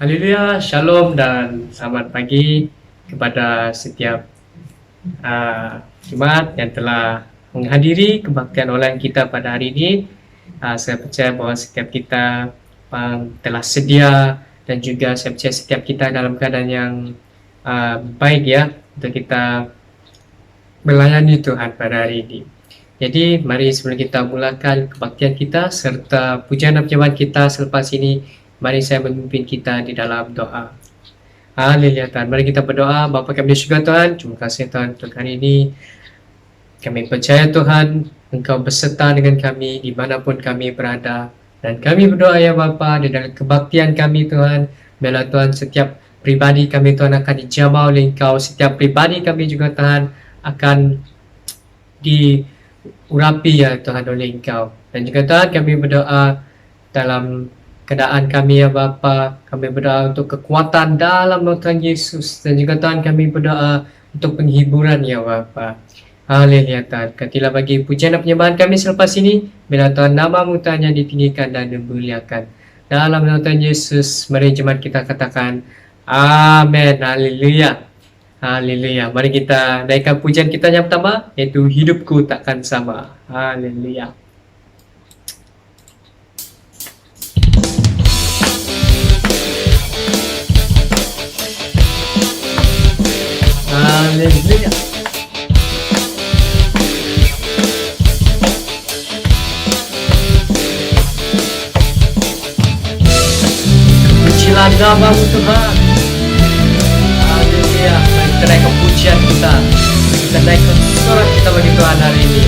Haleluya, shalom dan selamat pagi kepada setiap jemaat yang telah menghadiri kebaktian online kita pada hari ini. Saya percaya bahwa setiap kita telah sedia dan juga saya percaya setiap kita dalam keadaan yang baik ya untuk kita melayani Tuhan pada hari ini. Jadi mari sebelum kita mulakan kebaktian kita serta pujian dan penyembahan kita selepas ini, mari saya memimpin kita di dalam doa. Haleluya Tuhan. Mari kita berdoa. Bapa kami di surga Tuhan, terima kasih Tuhan untuk hari ini. Kami percaya Tuhan, Engkau beserta dengan kami dimanapun kami berada. Dan kami berdoa ya Bapa, di dalam kebaktian kami Tuhan, biarlah Tuhan setiap pribadi kami Tuhan akan dijamah oleh Engkau. Setiap pribadi kami juga Tuhan akan diurapi ya Tuhan oleh Engkau. Dan juga Tuhan kami berdoa dalam keadaan kami ya Bapa, kami berdoa untuk kekuatan dalam nama Tuhan Yesus. Dan juga Tuhan kami berdoa untuk penghiburan ya Bapa. Haleluya Tuhan. Katilah bagi pujian dan penyembahan kami selepas ini. Bila Tuhan nama-Mu Tuhan yang ditinggikan dan dimuliakan. Dalam nama Tuhan Yesus, mari jemaat kita katakan amin. Haleluya. Haleluya. Mari kita naikkan pujian kita yang pertama, yaitu hidupku takkan sama. Haleluya. Haleluya. Pujilah nama-Mu Tuhan. Haleluya. Mari kita naikkan pujian kita. Kita naikkan sorak kita bagi Tuhan hari ini.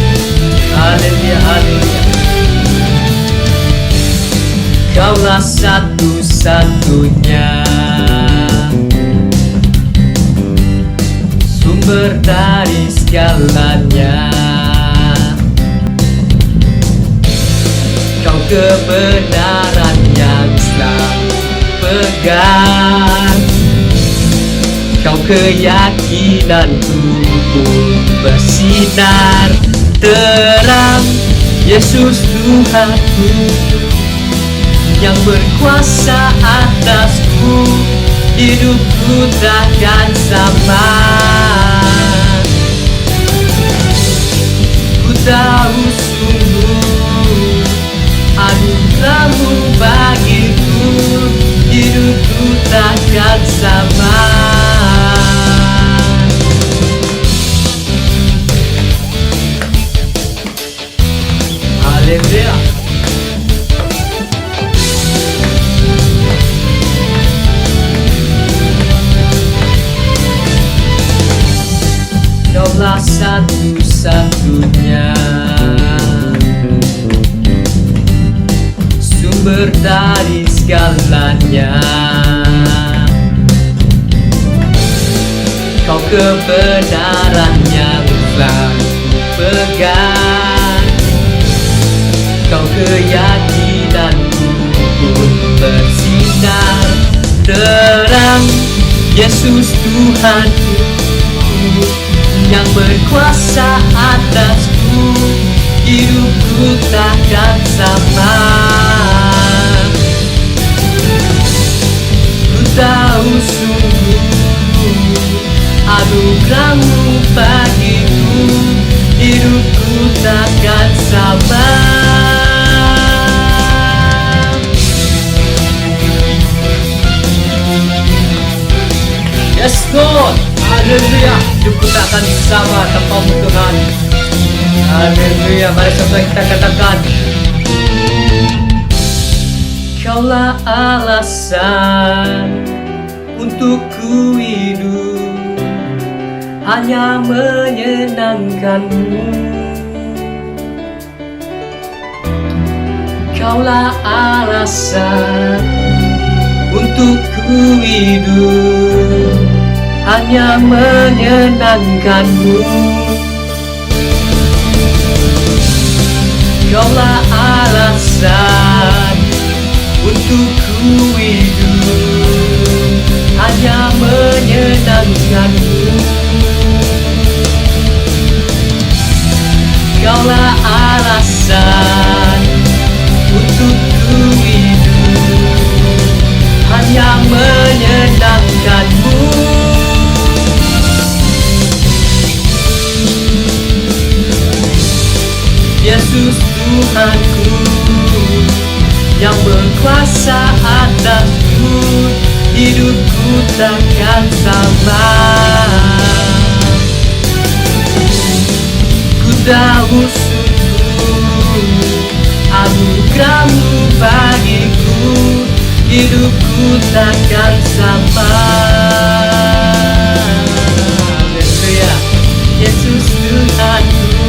Haleluya. Haleluya. Kaulah satu-satunya sumber dari segalanya. Kau kebenaran yang selalu pegang. Kau keyakinanku bersinar terang. Yesus Tuhanku yang berkuasa atasku, hidupku takkan sama. Ku tahu sungguh anugerah-Mu bagiku, hidupku takkan sama. Haleluya. Kaulah satu-satunya sumber dari segalanya. Kau kebenaran yang telah pegang. Kau keyakinanku pun bersinar terang. Yesus Tuhanku yang berkuasa atasku, hidupku takkan sama. Ku tahu sungguh anugerah-Mu bagiku, hidupku takkan sama. Yes Lord. Haleluya. Hidupku takkan sama tanpa-Mu Tuhan. Haleluya. Mari sama kita katakan, Kaulah alasan untuk ku hidup, hanya menyenangkan-Mu. Kaulah alasan untuk ku hidup, hanya menyenangkan-Mu. Kaulah alasan untuk ku hidup, hanya menyenangkan-Mu. Kaulah alasan untuk ku hidup, hanya Yesus Tuhanku, yang berkuasa atasku, hidupku takkan sama. Ku tahu sungguh anugerah-Mu bagiku, hidupku takkan sama. Haleluya. Yesus Tuhanku,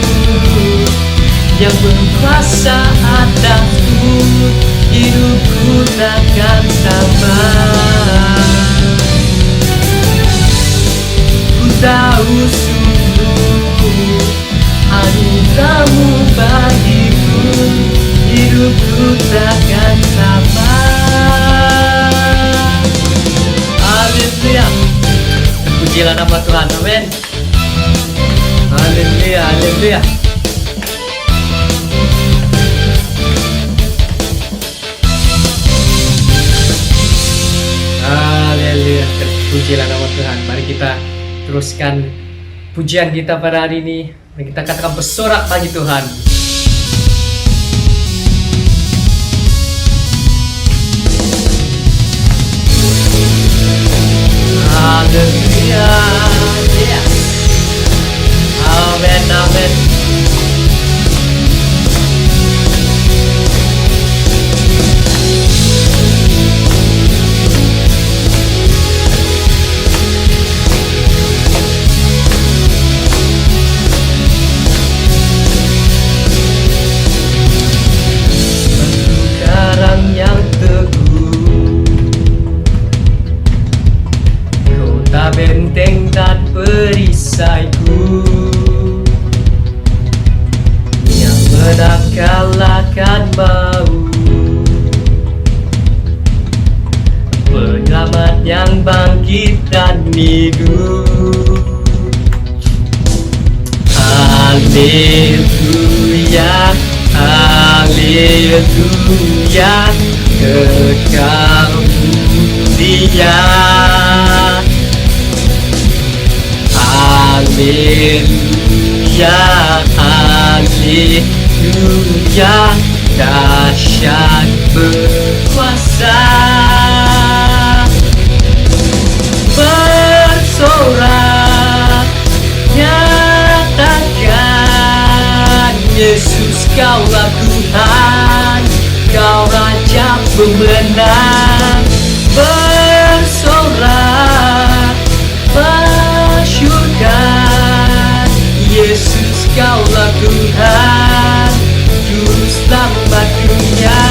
yang berkuasa atasku, hidupku takkan sama. Ku tahu sungguh anugerah-Mu bagiku, hidupku takkan sama. Haleluya. Pujilah nama Tuhan, amin. Haleluya, haleluya. Haleluya, terpujilah nama Tuhan. Mari kita teruskan pujian kita pada hari ini. Mari kita katakan bersorak bagi Tuhan. Haleluya, yeah. Amin, amin. Karang yang teguh, kota benteng dan perisaiku, yang menang kalahkan mau, penyelamat yang bangkit dan hidup. Haleluya, haleluya, kekal mulia. Haleluya, haleluya, dahsyat berkuasa. Bersorak, nyatakan Yesus Kaulah Tuhan, Kau Raja pemenang. Bersorak, bersyukur, Yesus Kaulah Tuhan, Juru Selamat dunia.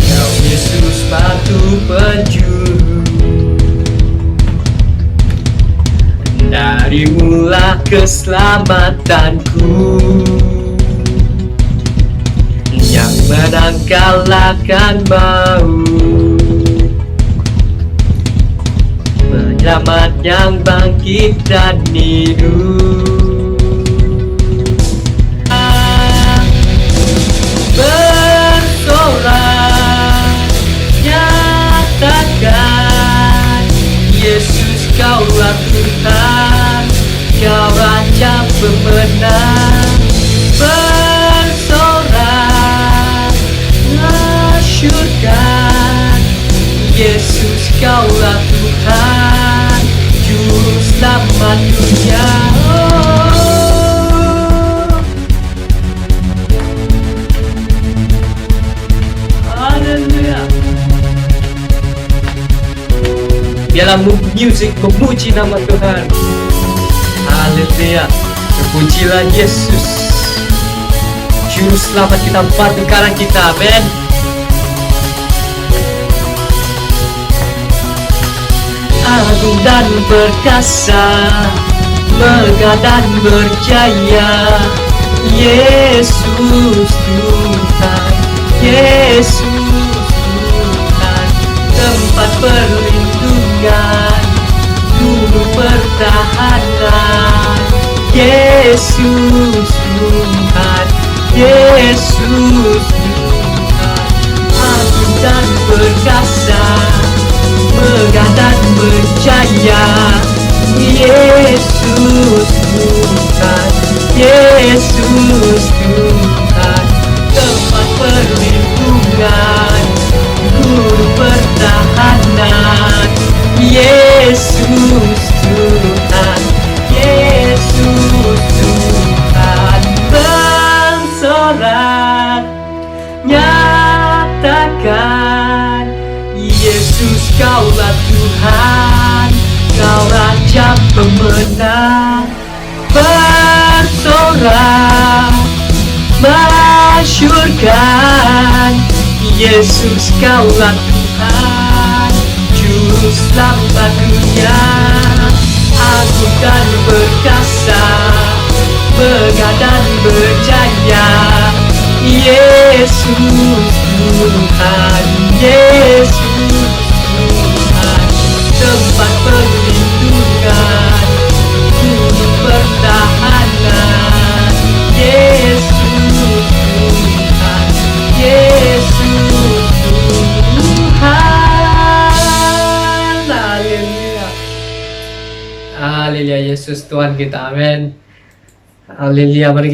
Kau Yesus batu penjuru, darimulah keselamatanku, yang menang kalahkan maut, penyelamat yang bangkit dan hidup. Bersorak, nyatakan Yesus Kaulah Tuhan, Kau Raja pemenang. Bersorak, masyurkan Yesus Kaulah Tuhan, Juru Selamat dunia. Haleluya. Biarlah musik memuji nama Tuhan. Haleluya. Terpujilah Yesus, Juru Selamat kita, batu karang kita. Amin. Agung dan perkasa, megah dan berjaya, Yesus Tuhan, Yesus Tuhan, tempat perlindungan, juru pertahanan, Yesus Tuhan, Yesus Tuhan. perkasa, megah dan berjaya. Yesus Tuhan, Yesus Tuhan, tempat perlindungan, guru pertahanan. Yesus Tuhan, Yesus Tuhan, bersorak nyatakan, Yesus kaulah Tuhan, Kau Raja pemenang. Bersorak masyurkan, Yesus kaulah Tuhan, Juru Selamat dunia. Agung dan perkasa, megah dan berjaya. Yesus Tuhan, Yesus Tuhan, tempat perlindungan, guru pertahanan. Yesus Tuhan, Yesus Tuhan. Haleluya, haleluya. Yesus Tuhan kita, amin. Haleluya. Mari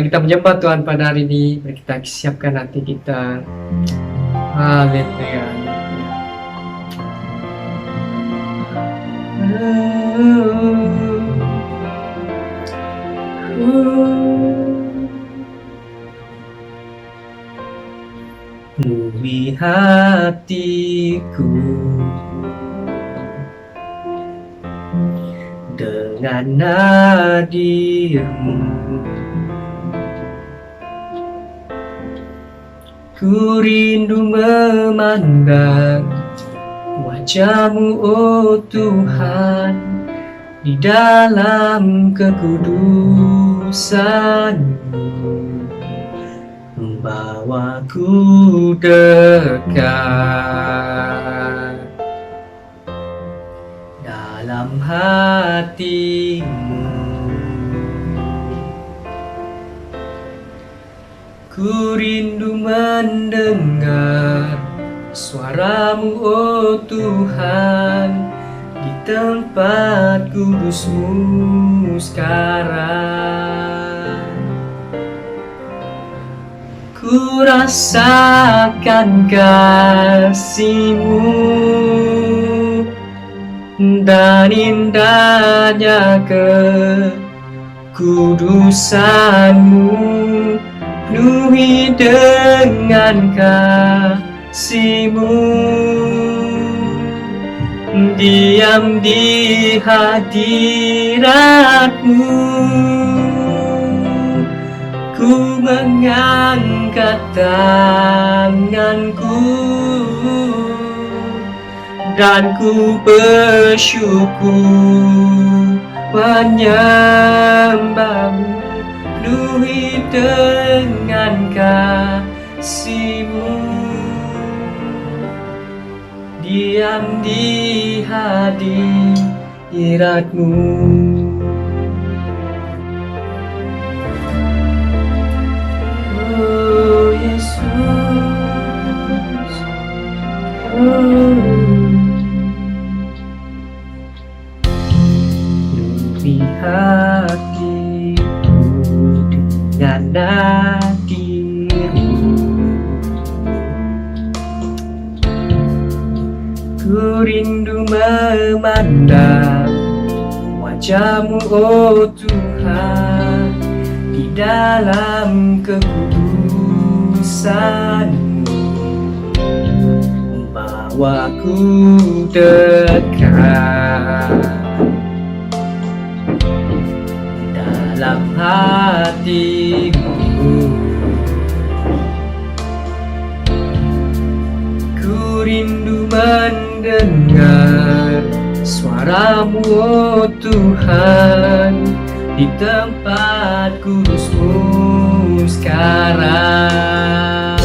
kita menyembah Tuhan pada hari ini. Mari kita siapkan hati kita. Haleluya. Penuhi hatiku dengan hadir-Mu, ku rindu memandang wajah-Mu, oh Tuhan, di dalam kekudusan-Mu, membawaku dekat dalam hati-Mu. Ku rindu mendengar suara-Mu, oh Tuhan, di tempat kudus-Mu sekarang. Ku rasakan kasih-Mu dan indahnya kekudusan-Mu, penuhi dengan kasih-Mu, diam di hadirat-Mu. Ku mengangkat tanganku dan ku bersyukur menyembah-Mu, penuhi dengan kasih-Mu, diam di hadirat-Mu. Oh Yesus, penuhi hatiku dengan hadir-Mu, ku rindu memandang wajah-Mu, oh Tuhan, di dalam kekudusan-Mu, membawaku dekat dalam hati-Mu. Ku rindu mendengar suara-Mu, oh Tuhan, di tempat kudus-Mu sekarang.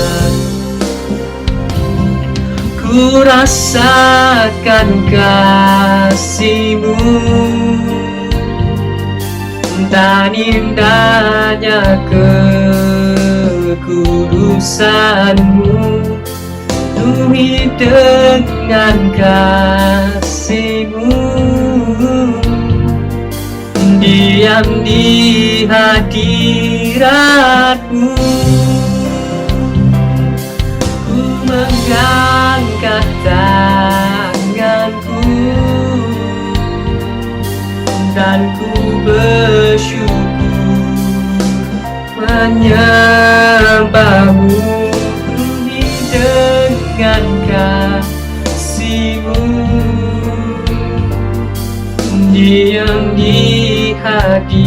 Ku rasakan kasih-Mu dan indahnya kekudusan-Mu, penuhi dengan kasih-Mu, diam di hadirat-Mu. Ku mengangkat tanganku dan ku bersyukur menyembah-Mu, penuhi dengan kasih-Mu, diam di hadirat-Mu.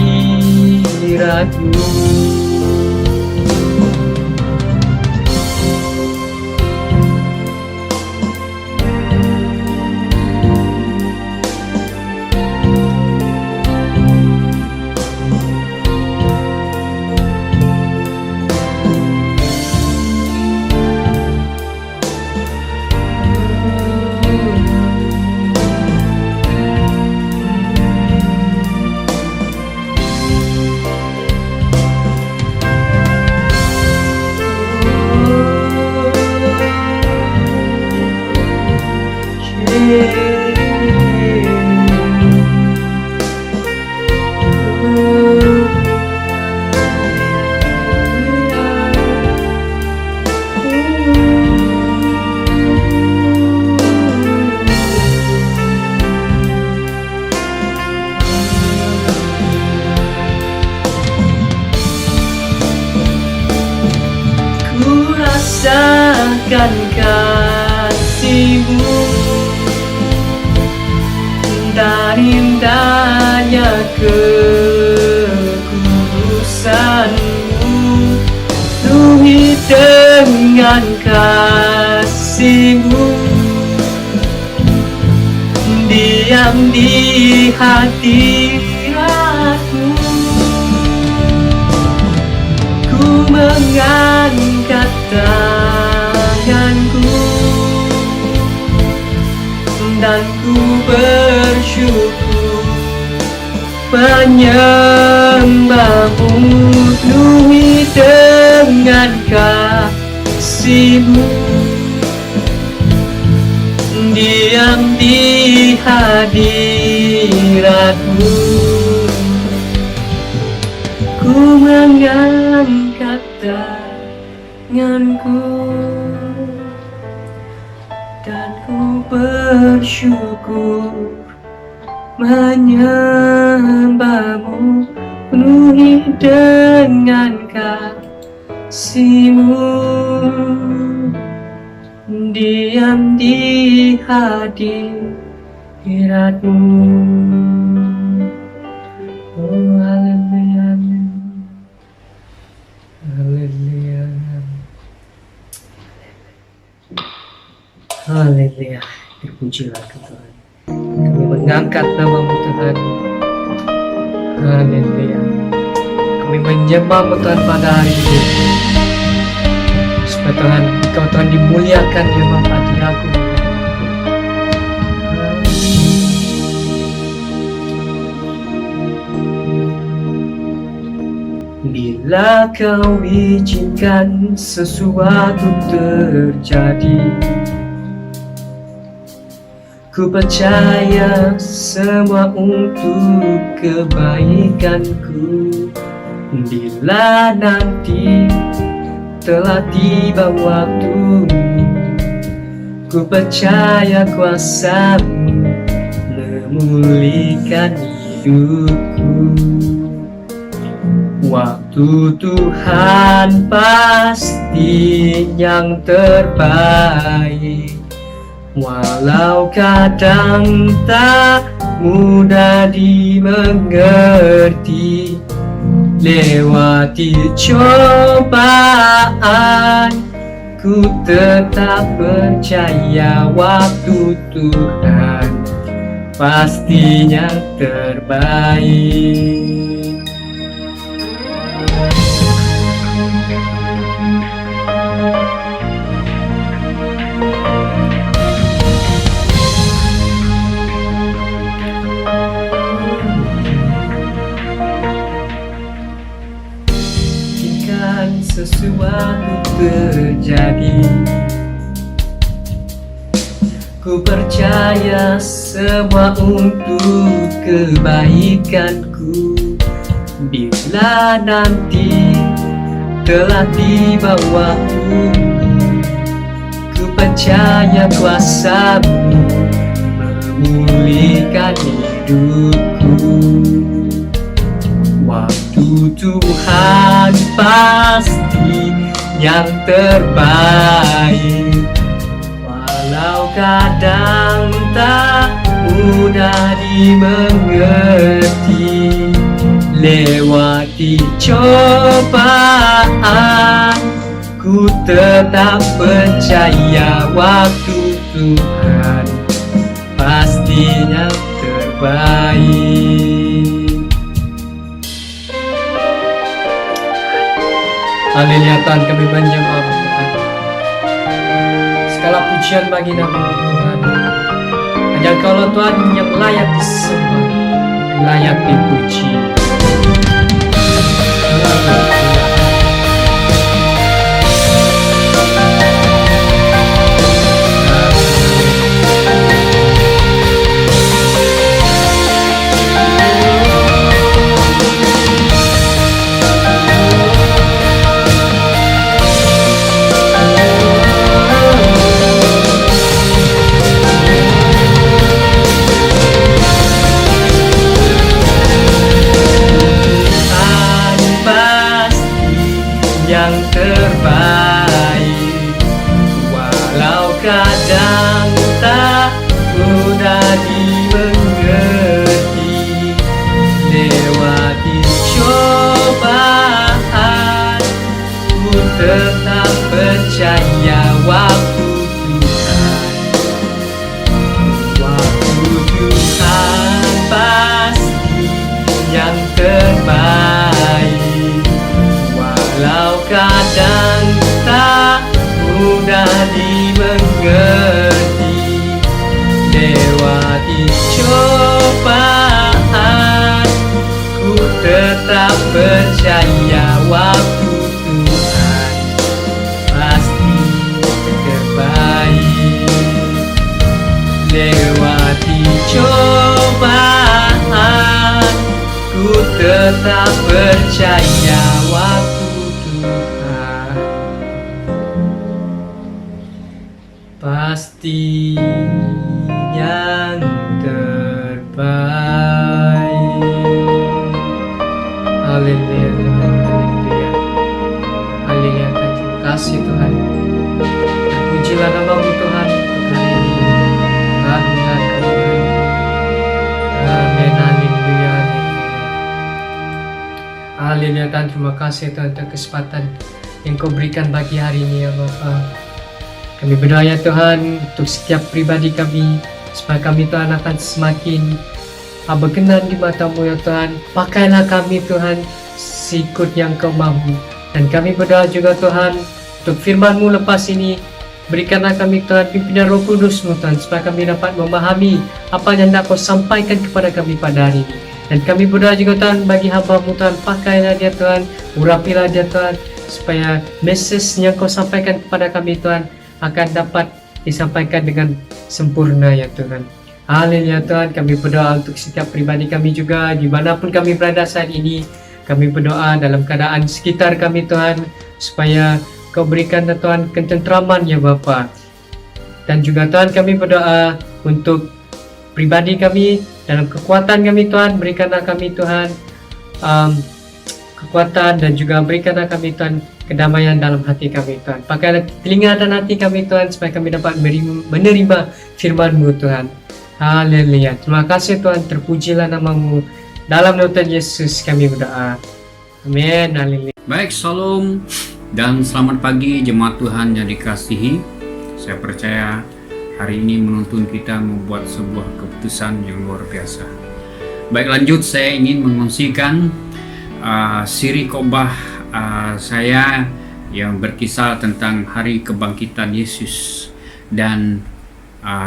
Ku rasakan kasih-Mu dan indahnya kekudusan-Mu, penuhi dengan kasih-Mu, diam di hadirat-Mu. Ku mengangkat tanganku dan ku bersyukur menyembah-Mu, penuhi dengan kasih-Mu, diam di hadirat-Mu. Ku mengangkat tanganku dan ku bersyukur menyembah-Mu, penuhi dengan kasih-Mu, diam di hadirat-Mu. Oh, haleluya, haleluya, haleluya. Terpujilah Tuhan. Kami mengangkat nama-Mu Tuhan. Haleluya. Kami menyembah-Mu Tuhan pada hari ini. Supaya Tuhan, Engkau Tuhan dimuliakan di hati aku. Bila Kau izinkan sesuatu terjadi, ku percaya semua untuk kebaikanku. Bila nanti telah tiba waktu, ku percaya kuasa-Mu memulihkan hidupku. Waktu Tuhan pasti yang terbaik, walau kadang tak mudah dimengerti. Lewati cobaan, ku tetap percaya waktu Tuhan pastinya terbaik. Sesuatu terjadi, Ku percaya semua untuk kebaikanku. Bila nanti telah tiba waktu, ku percaya kuasa-Mu memulihkan hidupku. Waktu Tuhan pasti yang terbaik, walau kadang tak mudah dimengerti. Lewati cobaan, ku tetap percaya waktu Tuhan pastinya terbaik. Haleluya Tuhan, kami menyembah Tuhan. Segala pujian bagi nama Tuhan. Hanya Engkau Tuhan yang layak disembah, layak dipuji. Yang terbaik, walau kadang tak mudah dimengerti. Lewati cobaan, ku tetap percaya waktu Tuhan. Waktu Tuhan pasti yang terbaik, walau kadang tak mudah dimengerti. Lewati cobaan, ku tetap percaya waktu Tuhan pasti terbaik. Lewati cobaan, ku tetap percaya waktu pasti yang terbaik. Haleluya Tuhan, haleluya. Haleluya Tuhan, terima kasih Tuhan. Terpujilah nama-Mu Tuhan untuk hari ini. Haleluya Tuhan. Amin, haleluya. Haleluya Tuhan, terima kasih Tuhan untuk kesempatan yang Kau berikan bagi hari ini ya Bapa. Kami berdoa ya Tuhan untuk setiap pribadi kami, supaya kami Tuhan akan semakin berkenan di mata-Mu ya Tuhan. Pakailah kami Tuhan sikut yang Kau mahu. Dan kami berdoa juga Tuhan untuk firman-Mu lepas ini. Berikanlah kami Tuhan pimpinan Roh Kudus-Mu Tuhan, supaya kami dapat memahami apa yang hendak Kau sampaikan kepada kami pada hari ini. Dan kami berdoa juga Tuhan bagi hamba-Mu Tuhan, pakailah dia Tuhan, urapilah dia Tuhan, supaya message yang Kau sampaikan kepada kami Tuhan akan dapat disampaikan dengan sempurna ya Tuhan. Haleluya Tuhan, kami berdoa untuk setiap pribadi kami juga, dimanapun kami berada saat ini. Kami berdoa dalam keadaan sekitar kami Tuhan, supaya Kau berikan Tuhan ketentraman ya Bapa. Dan juga Tuhan kami berdoa untuk pribadi kami, dalam kekuatan kami Tuhan, berikanlah kami Tuhan kekuatan, dan juga berikanlah kami Tuhan kedamaian dalam hati kami Tuhan. Pakailah telinga dan hati kami Tuhan, supaya kami dapat menerima firman-Mu Tuhan. Haleluya. Terima kasih Tuhan, terpujilah nama-Mu. Dalam nama Tuhan Yesus kami berdoa. Amin. Haleluya. Baik, shalom dan selamat pagi jemaat Tuhan yang dikasihi. Saya percaya hari ini menuntun kita membuat sebuah keputusan yang luar biasa. Baik, lanjut saya ingin mengungsikan siri khotbah saya yang berkisah tentang hari kebangkitan Yesus. Dan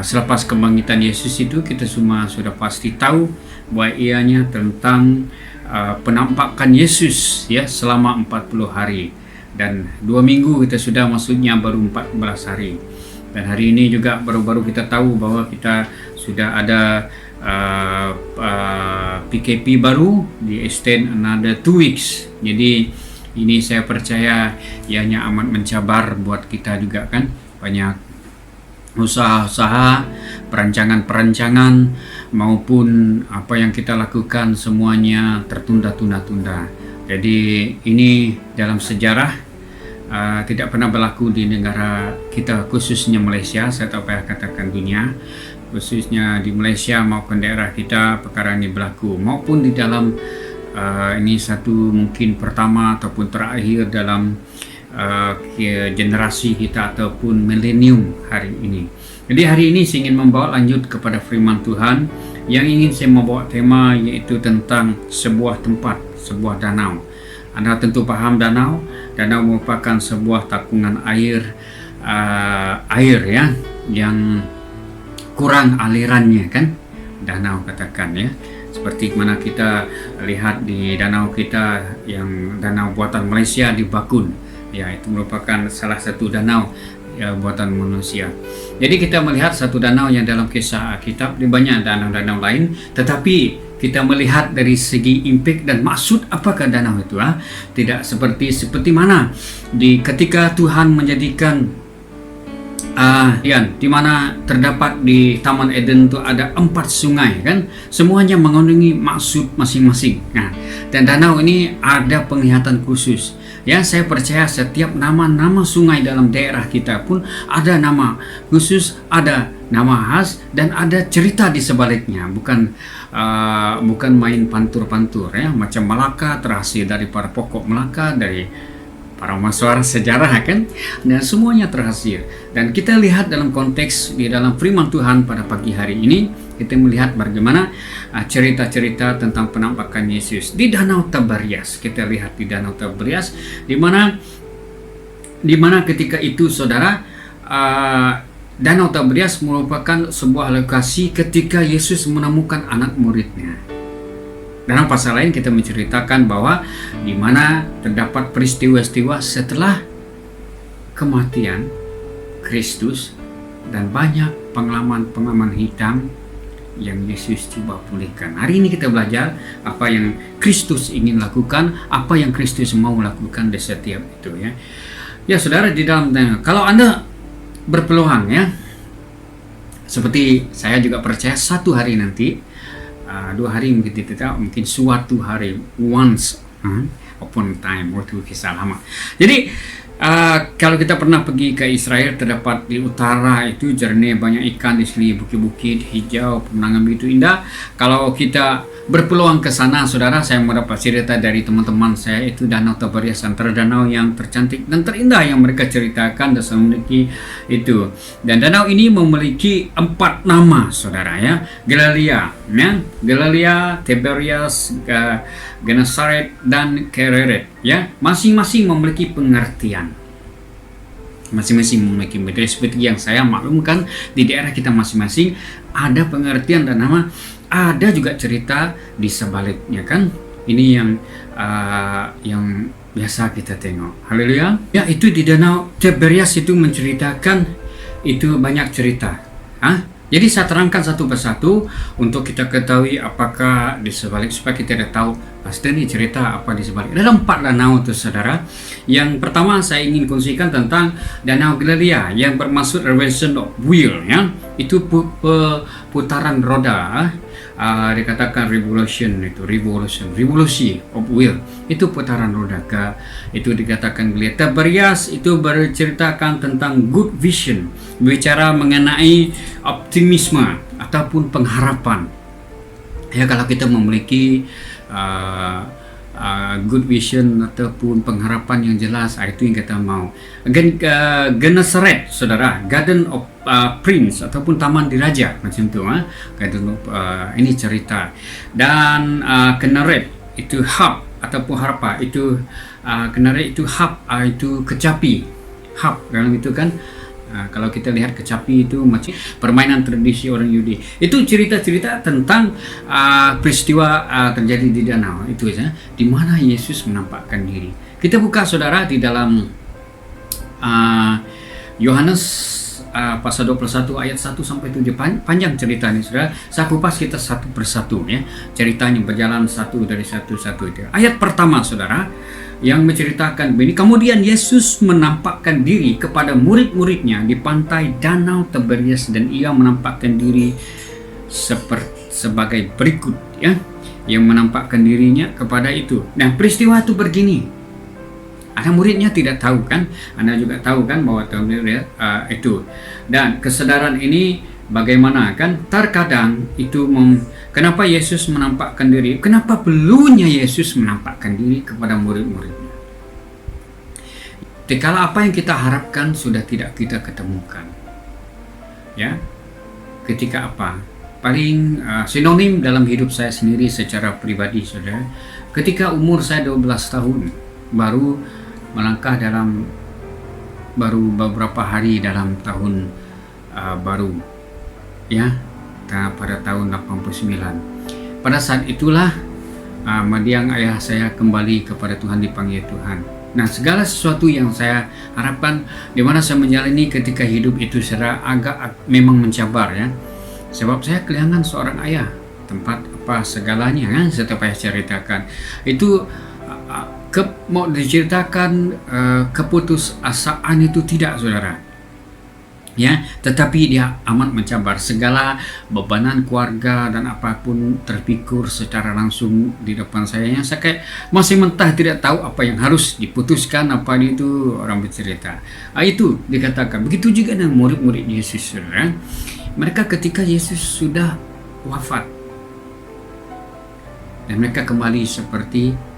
selepas kebangkitan Yesus itu kita semua sudah pasti tahu bahwa ianya tentang penampakan Yesus ya selama 40 hari. Dan 2 minggu kita sudah, maksudnya baru 14 hari. Dan hari ini juga baru-baru kita tahu bahwa kita sudah ada PKP baru, di extend another 2 weeks. Jadi ini saya percaya ianya amat mencabar buat kita juga kan. Banyak usaha-usaha, perancangan-perancangan maupun apa yang kita lakukan semuanya tertunda-tunda. Jadi ini dalam sejarah tidak pernah berlaku di negara kita, khususnya Malaysia. Saya tak payah katakan dunia, khususnya di Malaysia maupun daerah kita perkara ini berlaku, maupun di dalam ini satu mungkin pertama ataupun terakhir dalam generasi kita ataupun milenium hari ini. Jadi hari ini saya ingin membawa lanjut kepada firman Tuhan yang ingin saya membawa tema, yaitu tentang sebuah tempat, sebuah danau. Anda tentu paham danau. Danau merupakan sebuah takungan air ya, yang kurang alirannya kan, danau katakan ya. Seperti mana kita lihat di danau kita, yang danau buatan Malaysia di Bakun, ya itu merupakan salah satu danau ya, buatan manusia. Jadi kita melihat satu danau yang dalam kisah Alkitab, di banyak danau-danau lain, tetapi kita melihat dari segi impact dan maksud apakah danau itu, tidak seperti mana ketika Tuhan menjadikan di mana terdapat di Taman Eden itu ada 4 sungai kan, semuanya mengandungi maksud masing-masing. Nah, dan danau ini ada penglihatan khusus. Ya, saya percaya setiap nama-nama sungai dalam daerah kita pun ada nama khusus, ada nama khas, dan ada cerita di sebaliknya. Bukan main pantur-pantur ya, macam Melaka terhasil dari para pokok Melaka, dari para masyarakat sejarah kan, dan semuanya terhasil. Dan kita lihat dalam konteks di dalam firman Tuhan pada pagi hari ini, kita melihat bagaimana cerita-cerita tentang penampakan Yesus di Danau Tiberias. Kita lihat di Danau Tiberias, di mana ketika itu saudara, Danau Tiberias merupakan sebuah lokasi ketika Yesus menemukan anak muridnya. Dalam pasal lain kita menceritakan bahwa di mana terdapat peristiwa-peristiwa setelah kematian Kristus dan banyak pengalaman-pengalaman hitam yang Yesus coba pulihkan. Hari ini kita belajar apa yang Kristus ingin lakukan, apa yang Kristus mau lakukan di setiap itu ya. Ya saudara, di dalam kalau Anda berpeluang ya, seperti saya juga percaya satu hari nanti, 2 hari mungkin tidak, mungkin suatu hari, once upon time, waktu kisah lama. Jadi kalau kita pernah pergi ke Israel, terdapat di utara itu jernih, banyak ikan, di sini bukit-bukit hijau, pemandangan begitu indah. Kalau kita berpeluang ke sana, saudara, saya mendapat cerita dari teman-teman saya, itu Danau Tiberias antara danau yang tercantik dan terindah yang mereka ceritakan dan memiliki itu. Dan danau ini memiliki 4 nama, saudara ya. Galilea, Tiberias, Genesaret, dan Kereret ya. Masing-masing memiliki pengertian. Seperti yang saya maklumkan, di daerah kita masing-masing ada pengertian dan nama. Ada juga cerita di sebaliknya kan. Ini yang biasa kita tengok. Haleluya. Ya, itu di Danau Tiberias itu menceritakan itu banyak cerita. Jadi saya terangkan satu persatu untuk kita ketahui apakah di sebalik, supaya kita dah tahu pasti ini cerita apa di sebalik. Ada 4 danau itu saudara. Yang pertama saya ingin kongsikan tentang Danau Galilea yang bermaksud revolution of wheel ya. Itu putaran roda. Dikatakan revolusi of wheel, itu putaran roda. Itu dikatakan Galilea. Tiberias itu berceritakan tentang good vision, bicara mengenai optimisme ataupun pengharapan ya. Kalau kita memiliki good vision ataupun pengharapan yang jelas, itu yang kita mau. Genesaret saudara, Garden of Prince ataupun Taman Diraja macam tu Garden of, ini cerita. Dan Kineret itu hub ataupun harpa, itu Kineret itu hub, itu kecapi hub dalam itu kan. Kalau kita lihat kecapi itu macam permainan tradisi orang Yahudi. Itu cerita-cerita tentang peristiwa terjadi di danau itu ya, di mana Yesus menampakkan diri. Kita buka saudara di dalam Yohanes pasal 21 ayat 1 sampai 7. Panjang ceritanya, saudara. Saya kupas kita satu persatu ya. Ceritanya berjalan satu dari satu itu. Ayat pertama, saudara, yang menceritakan begini. Kemudian Yesus menampakkan diri kepada murid-muridnya di pantai Danau Tiberias, dan ia menampakkan diri sebagai berikut ya. Yang menampakkan dirinya kepada itu. Nah, peristiwa itu begini. Ada muridnya tidak tahu kan? Anda juga tahu kan bahwa itu. Dan kesadaran ini bagaimana kan? Terkadang itu kenapa Yesus menampakkan diri? Kenapa perlunya Yesus menampakkan diri kepada murid-muridnya? Dikala apa yang kita harapkan sudah tidak kita ketemukan. Ya. Ketika apa? Paling sinonim dalam hidup saya sendiri secara pribadi, saudara. Ketika umur saya 12 tahun, baru melangkah baru beberapa hari dalam tahun baru ya, pada tahun 89. Pada saat itulah mendiang ayah saya kembali kepada Tuhan, dipanggil Tuhan. Nah, segala sesuatu yang saya harapkan di mana saya menjalani ketika hidup itu secara agak memang mencabar ya, sebab saya kehilangan seorang ayah, tempat apa segalanya kan, setelah saya ceritakan itu. Mau diceritakan keputusasaan itu tidak, saudara ya, tetapi dia amat mencabar. Segala bebanan keluarga dan apapun terpikul secara langsung di depan saya, yang saya kayak masih mentah, tidak tahu apa yang harus diputuskan, apa itu orang bercerita. Itu dikatakan begitu juga dengan murid-murid Yesus, saudara. Mereka ketika Yesus sudah wafat dan mereka kembali seperti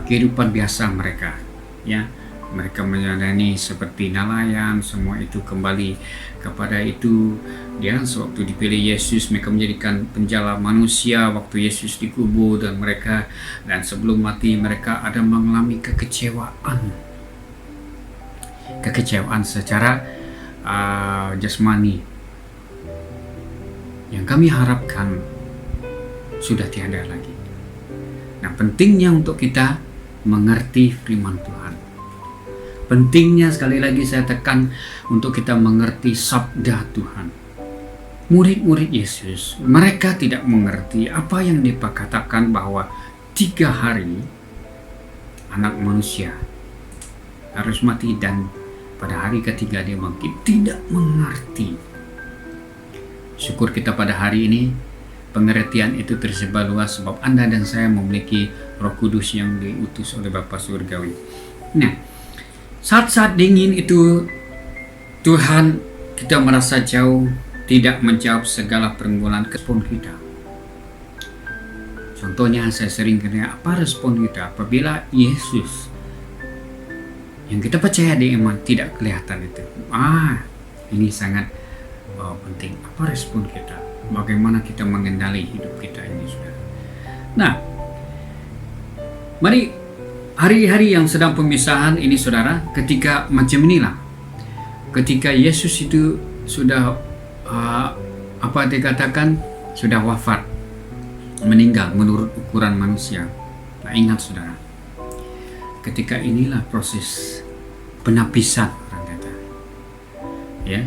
kehidupan biasa mereka ya, mereka menjalani seperti nelayan, semua itu kembali kepada itu ya. Sewaktu dipilih Yesus, mereka menjadikan penjala manusia waktu Yesus dikubur, dan sebelum mati mereka ada mengalami kekecewaan secara jasmani yang kami harapkan sudah tiada lagi. Nah, pentingnya untuk kita mengerti firman Tuhan. Pentingnya sekali lagi saya tekan untuk kita mengerti sabda Tuhan. Murid-murid Yesus, mereka tidak mengerti apa yang dikatakan bahwa 3 hari anak manusia harus mati dan pada hari ketiga dia bangkit. Tidak mengerti. Syukur kita pada hari ini pengertian itu tersebar luas, sebab Anda dan saya memiliki Roh Kudus yang diutus oleh Bapa Surgawi. Nah, saat-saat dingin itu Tuhan, kita merasa jauh, tidak menjawab segala pergumulan respon kita. Contohnya saya sering tanya, apa respon kita apabila Yesus yang kita percaya di iman tidak kelihatan itu? Ini sangat penting. Apa respon kita? Bagaimana kita mengendali hidup kita ini, saudara? Nah, mari hari-hari yang sedang pemisahan ini, saudara, ketika macam inilah, ketika Yesus itu sudah dikatakan sudah wafat, meninggal menurut ukuran manusia. Nah, ingat, saudara, ketika inilah proses penapisan, orang kata, ya.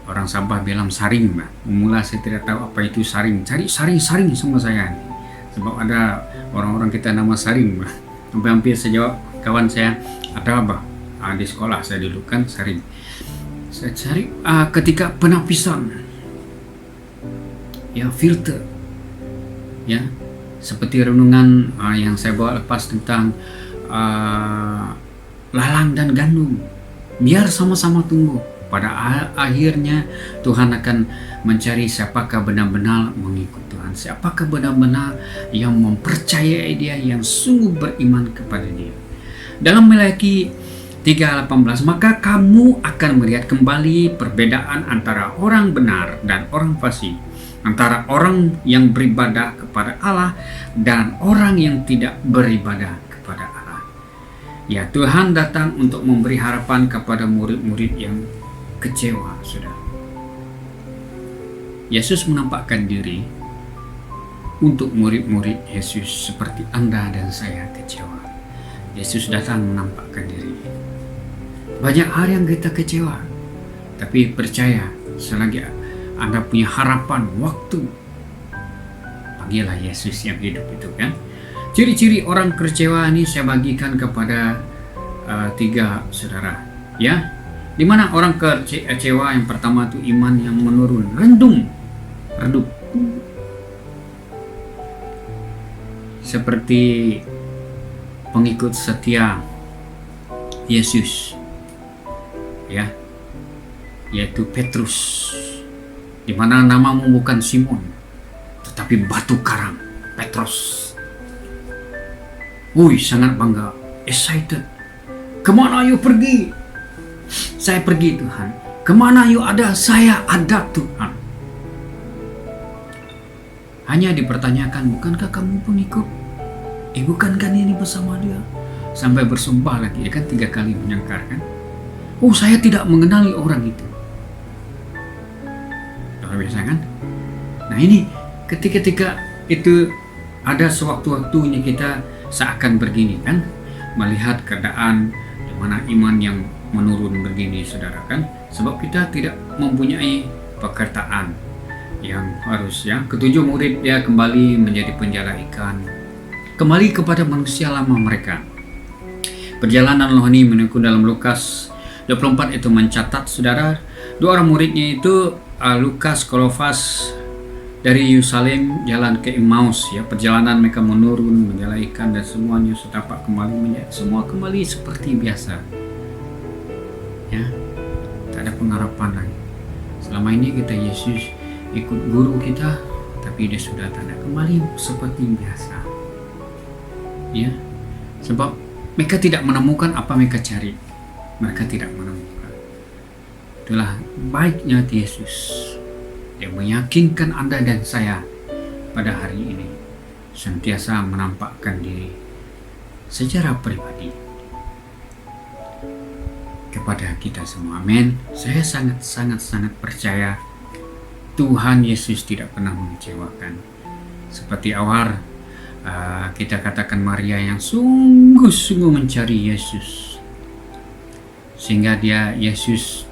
Orang Sabah bilang saring, Mbak. Mula saya tidak tahu apa itu saring. Cari saring sama saya. Sebab ada orang-orang kita nama saring, Mbak. Hampir sejawab kawan saya, ada apa? Di sekolah saya dulu kan saring. Saya cari ketika penapisan. Ya, filter. Ya, seperti renungan yang saya bawa lepas tentang lalang dan gandum. Biar sama-sama tumbuh. Pada akhirnya Tuhan akan mencari siapakah benar-benar mengikut Tuhan, siapakah benar-benar yang mempercayai Dia, yang sungguh beriman kepada Dia. Dalam Maleakhi 3:18, maka kamu akan melihat kembali perbedaan antara orang benar dan orang fasik, antara orang yang beribadah kepada Allah dan orang yang tidak beribadah kepada Allah. Ya, Tuhan datang untuk memberi harapan kepada murid-murid yang kecewa, saudara. Yesus menampakkan diri untuk murid-murid Yesus seperti Anda dan saya kecewa. Yesus datang menampakkan diri. Banyak hal yang kita kecewa. Tapi percaya, selagi Anda punya harapan, waktu, panggillah Yesus yang hidup itu kan. Ciri-ciri orang kecewa ini saya bagikan kepada 3 saudara, ya. Di mana orang kecewa yang pertama itu iman yang menurun, redup. Seperti pengikut setia Yesus, ya, yaitu Petrus, di mana namamu bukan Simon, tetapi batu karang, Petrus. Sangat bangga, excited. Kemana you pergi? Saya pergi Tuhan. Kemana you ada? Saya ada Tuhan. Hanya dipertanyakan, bukankah kamu pengikut? Bukankah ini bersama dia? Sampai bersumpah lagi, dia kan 3 kali menyangkal kan. Saya tidak mengenali orang itu. Luar biasa kan? Nah ini ketika itu ada sewaktu-waktunya kita seakan begini kan, melihat keadaan di mana iman yang menurun begini saudara kan, sebab kita tidak mempunyai pekerjaan yang harus ya. 7 murid ya kembali menjadi penjala ikan, kembali kepada manusia lama mereka. Perjalanan rohani menurut dalam Lukas 24 itu mencatat saudara, 2 orang muridnya itu Lukas, Kolofas, dari Yerusalem jalan ke Emmaus ya. Perjalanan mereka menurun, menjala ikan dan semuanya setapak kembali menjadi semua kembali seperti biasa ya, tak ada pengharapan lagi. Selama ini kita Yesus ikut guru kita, tapi dia sudah tak ada, kembali seperti biasa ya. Sebab mereka tidak menemukan apa mereka cari, mereka tidak menemukan. Itulah baiknya Yesus yang meyakinkan Anda dan saya pada hari ini, sentiasa menampakkan diri secara pribadi kepada kita semua. Amin. Saya sangat percaya Tuhan Yesus tidak pernah mengecewakan. Seperti awal kita katakan, Maria yang sungguh-sungguh mencari Yesus, sehingga Yesus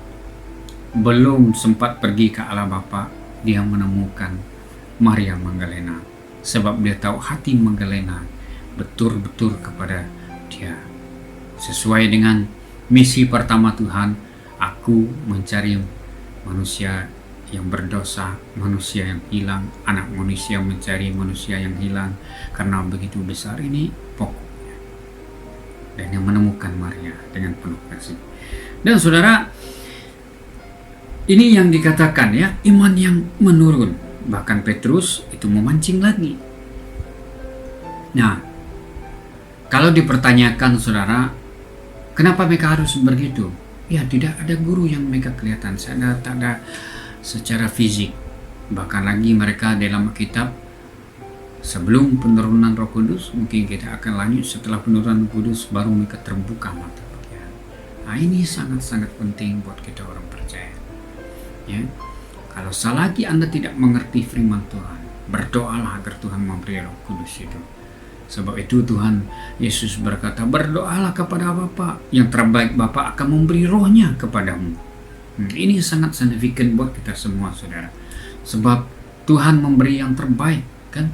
belum sempat pergi ke Allah Bapa, dia menemukan Maria Magdalena, sebab dia tahu hati Magdalena betul-betul kepada dia. Sesuai dengan misi pertama Tuhan, aku mencari manusia yang berdosa, manusia yang hilang, anak manusia mencari manusia yang hilang. Karena begitu besar ini pokoknya, dan yang menemukan Maria dengan penuh kasih. Dan saudara, ini yang dikatakan ya, iman yang menurun. Bahkan Petrus itu memancing lagi. Nah, kalau dipertanyakan saudara, kenapa mereka harus begitu? Ya, tidak ada guru yang mereka kelihatan, tak ada secara fisik. Bahkan lagi mereka dalam kitab, sebelum penurunan Roh Kudus, mungkin kita akan lanjut setelah penurunan Roh Kudus, baru mereka terbuka mata. Nah, ini sangat-sangat penting buat kita orang percaya. Ya, kalau selagi Anda tidak mengerti firman Tuhan, berdoalah agar Tuhan memberi Roh Kudus itu. Sebab itu Tuhan Yesus berkata, berdoalah kepada Bapa, yang terbaik Bapa akan memberi rohnya kepadamu. Ini sangat signifikan buat kita semua saudara, sebab Tuhan memberi yang terbaik kan,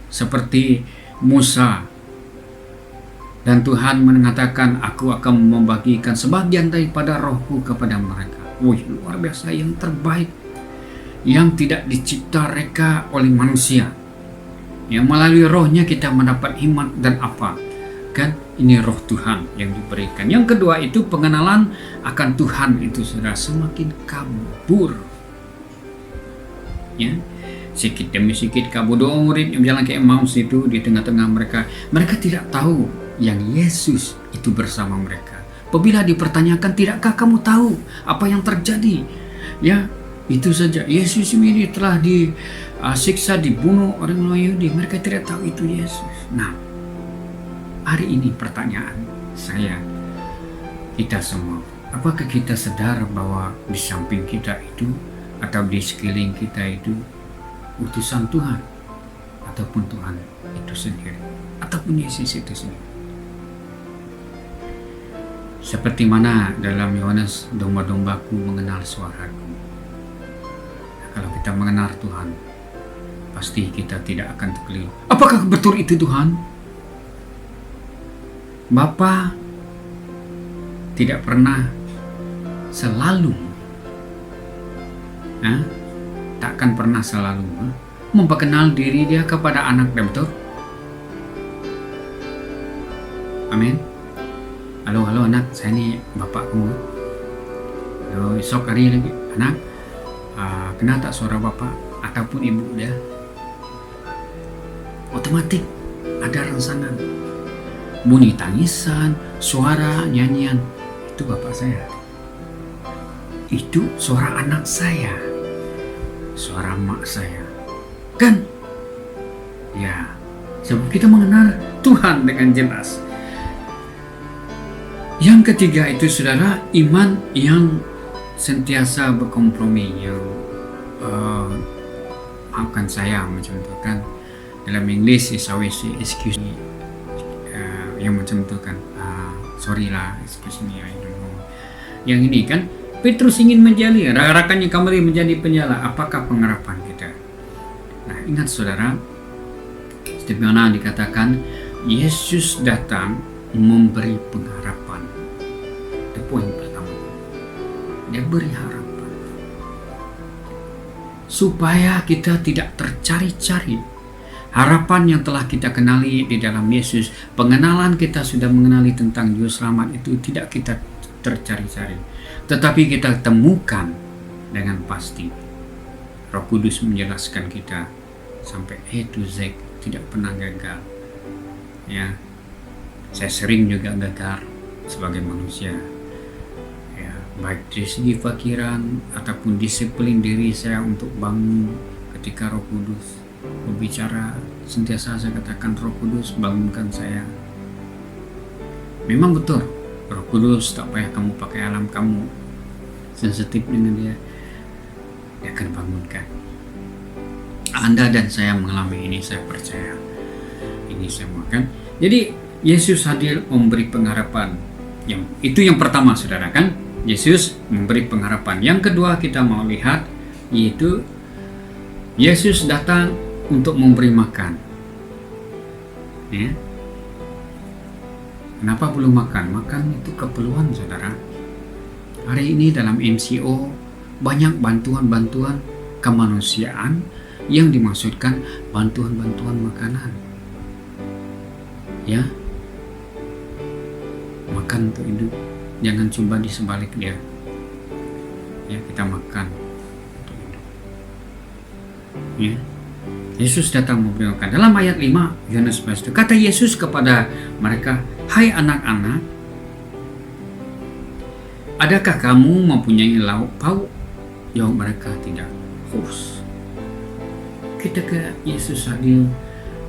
seperti Musa, dan Tuhan mengatakan, aku akan membagikan sebagian daripada rohku kepada mereka. Luar biasa, yang terbaik, yang tidak dicipta reka oleh manusia. Yang melalui rohnya kita mendapat iman dan apa? Kan ini roh Tuhan yang diberikan. Yang kedua itu pengenalan akan Tuhan itu sudah semakin kabur. Ya, sedikit demi sedikit kabur. 2 murid yang jalan ke Emmaus itu, di tengah-tengah mereka tidak tahu yang Yesus itu bersama mereka. Apabila dipertanyakan, tidakkah kamu tahu apa yang terjadi? Ya, itu saja. Yesus ini telah disiksa, dibunuh orang Yahudi. Mereka tidak tahu itu Yesus. Nah, hari ini pertanyaan saya, kita semua, apakah kita sadar bahwa di samping kita itu atau di sekeliling kita itu utusan Tuhan, ataupun Tuhan itu sendiri, ataupun Yesus itu sendiri? Seperti mana dalam Yohanes, domba-dombaku mengenal suaraku. Kalau kita mengenal Tuhan, pasti kita tidak akan terkeliru. Apakah betul itu Tuhan? Bapa tidak pernah selalu, takkan pernah selalu memperkenal diri dia kepada anak, betul? Amin. Halo anak, saya ini bapak kamu. Halo, esok hari lagi anak, kenal tak suara bapak ataupun ibu dia? Otomatis ada rangsangan, bunyi tangisan, suara nyanyian, itu bapak saya, itu suara anak saya, suara mak saya, kan? Ya, sebab kita mengenal Tuhan dengan jelas. Yang ketiga itu saudara, iman yang sentiasa berkompromi, yang maafkan saya mencontohkan dalam English is always excuse me, yang macam itu kan, sorry lah, excuse me, I don't know. Yang ini kan Petrus ingin menjadi rakan-rakannya kembali menjadi penyala. Apakah pengharapan kita? Nah, ingat saudara, seperti mana dikatakan Yesus datang memberi pengharapan. Itu poin pertama. Dia beri harapan supaya kita tidak tercari-cari. Harapan yang telah kita kenali di dalam Yesus, pengenalan kita sudah mengenali tentang Juru Selamat itu tidak kita tercari-cari, tetapi kita temukan dengan pasti. Roh Kudus menjelaskan kita sampai A to Z, tidak pernah gagal. Ya, saya sering juga gagal sebagai manusia. Ya, baik dari segi pikiran ataupun disiplin diri saya untuk bangun ketika Roh Kudus berbicara, sentiasa saya katakan, Roh Kudus bangunkan saya. Memang betul, Roh Kudus tak payah kamu pakai alam kamu sensitif dengan dia akan bangunkan. Anda dan saya mengalami ini, saya percaya ini semua kan. Jadi Yesus hadir memberi pengharapan. Yang pertama saudara kan, Yesus memberi pengharapan. Yang kedua kita mau lihat, yaitu Yesus datang untuk memberi makan. Ya. Kenapa belum makan? Makan itu keperluan saudara. Hari ini dalam MCO banyak bantuan-bantuan kemanusiaan yang dimaksudkan bantuan-bantuan makanan. Ya, makan untuk hidup, jangan coba di sebalik dia. Ya, kita makan untuk hidup. Ya, Yesus datang memberi makan. Dalam ayat 5 Yohanes 11 kata Yesus kepada mereka, "Hai anak-anak, adakah kamu mempunyai lauk pauk?" Jawab mereka, "Tidak." Khusus ketika Yesus hadir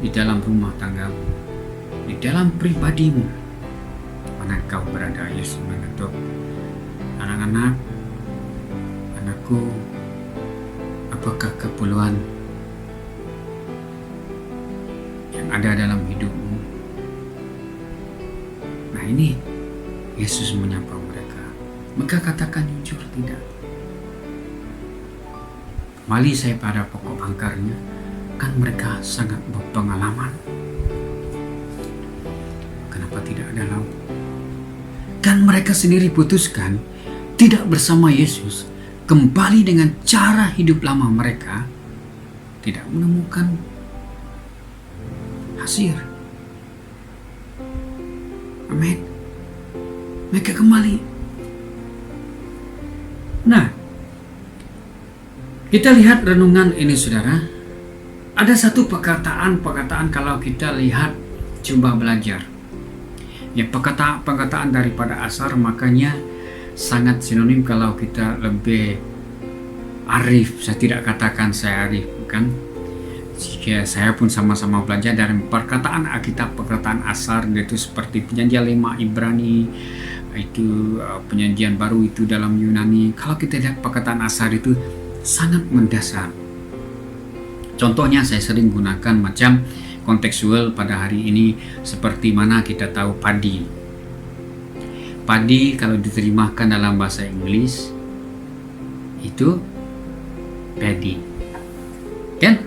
di dalam rumah tanggamu, di dalam pribadimu, mana kau berada, Yesus mengetuk, "Anak-anak, anakku, apakah keperluan yang ada dalam hidupmu?" Nah, ini Yesus menyapa mereka. Maka katakan jujur, tidak. Kembali saya pada pokok bangkarnya, kan mereka sangat berpengalaman. Kenapa tidak ada lauk? Kan mereka sendiri putuskan tidak bersama Yesus, kembali dengan cara hidup lama mereka, tidak menemukan hasil. Amin. Mereka kembali. Nah, kita lihat renungan ini saudara. Ada satu perkataan kalau kita lihat, coba belajar. Ya, perkataan daripada Asar, makanya sangat sinonim kalau kita lebih arif. Saya tidak katakan saya arif, bukan. Jika saya pun sama-sama belajar dari perkataan Alkitab, perkataan Asar, yaitu seperti Perjanjian Lama Ibrani, itu Perjanjian Baru itu dalam Yunani. Kalau kita lihat perkataan Asar itu sangat mendasar. Contohnya saya sering gunakan macam kontekstual pada hari ini, seperti mana kita tahu padi. Padi kalau diterjemahkan dalam bahasa Inggris itu paddy, kan?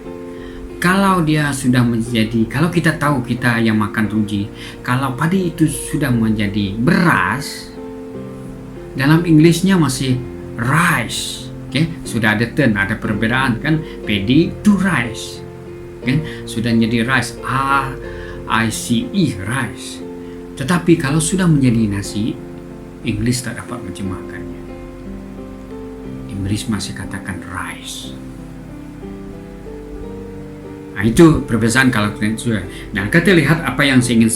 Kalau dia sudah menjadi, kalau kita tahu kita yang makan ruji, kalau padi itu sudah menjadi beras, dalam Inggrisnya masih rice, sudah ada turn, ada perbedaan kan, paddy to rice, kan? Sudah menjadi rice, rice. Tetapi kalau sudah menjadi nasi, Inggris tak dapat menerjemahkannya. Inggris masih katakan rice. Nah, itu perbedaan kalau sudah. Dan kita lihat apa yang saya ingin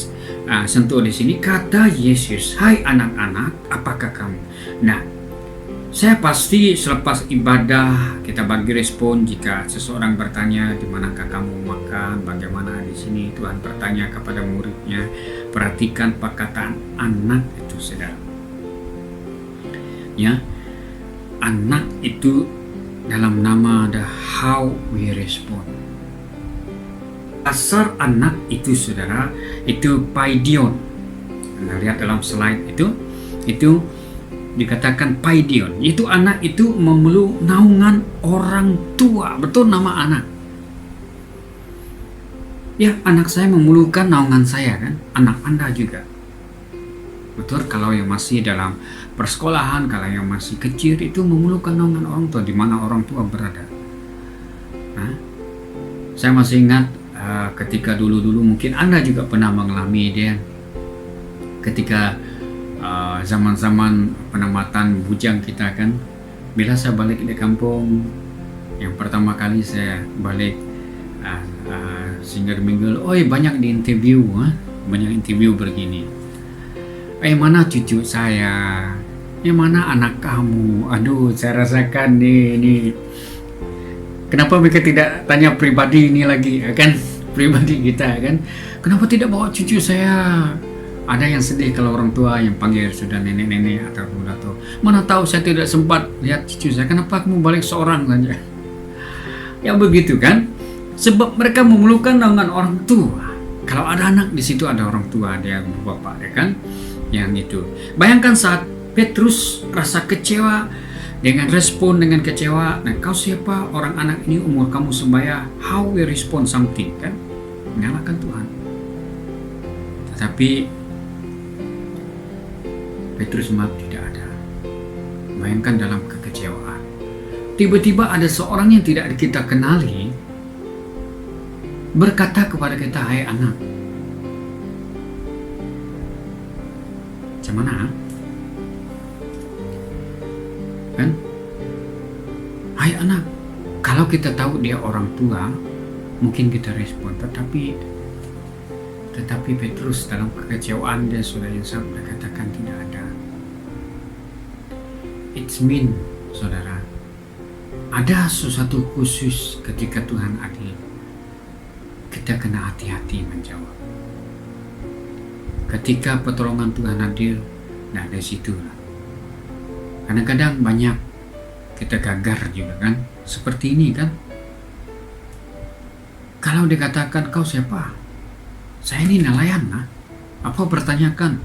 sentuh di sini. Kata Yesus, hai anak-anak, apakah kamu? Nah, saya pasti selepas ibadah kita bagi respon jika seseorang bertanya di manakah kamu makan, bagaimana di sini. Tuhan bertanya kepada muridnya. Perhatikan perkataan anak itu, saudara. Ya, anak itu dalam nama ada how we respond. Asal anak itu, saudara, itu paidion. Anda lihat dalam slide itu dikatakan paidion. Itu anak itu memeluk naungan orang tua. Betul nama anak. Ya, anak saya memerlukan naungan saya kan, anak Anda juga. Betul, kalau yang masih dalam persekolahan, kalau yang masih kecil itu memerlukan naungan orang tua, di mana orang tua berada. Nah, saya masih ingat ketika dulu-dulu mungkin Anda juga pernah mengalami dia. Ketika zaman-zaman penamatan bujang kita kan, bila saya balik di kampung, yang pertama kali saya balik Singgah Minggu, banyak di interview, banyak interview begini. Mana cucu saya? Mana anak kamu? Aduh, saya rasakan nih. Kenapa mereka tidak tanya pribadi ini lagi, kan? Pribadi kita, kan? Kenapa tidak bawa cucu saya? Ada yang sedih kalau orang tua yang panggil sudah nenek-nenek atau mana tahu saya tidak sempat lihat cucu saya. Kenapa kamu balik seorang saja? Ya begitu kan? Sebab mereka memerlukan naungan orang tua. Kalau ada anak di situ ada orang tua, dia bapak, ya kan? Yang itu. Bayangkan saat Petrus rasa kecewa dengan respon dengan kecewa. Nah, kau siapa? Orang anak ini umur kamu sebaya. How we respond something, kan? Menyalahkan Tuhan. Tetapi Petrus maaf tidak ada. Bayangkan dalam kekecewaan. Tiba-tiba ada seorang yang tidak kita kenali berkata kepada kita, hai anak. Macam mana? Kan? Hai anak. Kalau kita tahu dia orang tua, mungkin kita respon. Tetapi Petrus dalam kekecewaan dia sudah insaf katakan tidak ada. It's mean, saudara. Ada sesuatu khusus ketika Tuhan adil. Kita kena hati-hati menjawab. Ketika pertolongan Tuhan hadir, nah dari situlah. Kadang-kadang banyak kita gagal juga kan, seperti ini kan. Kalau dikatakan kau siapa? Saya ini nelayan lah. Apa bertanyakan?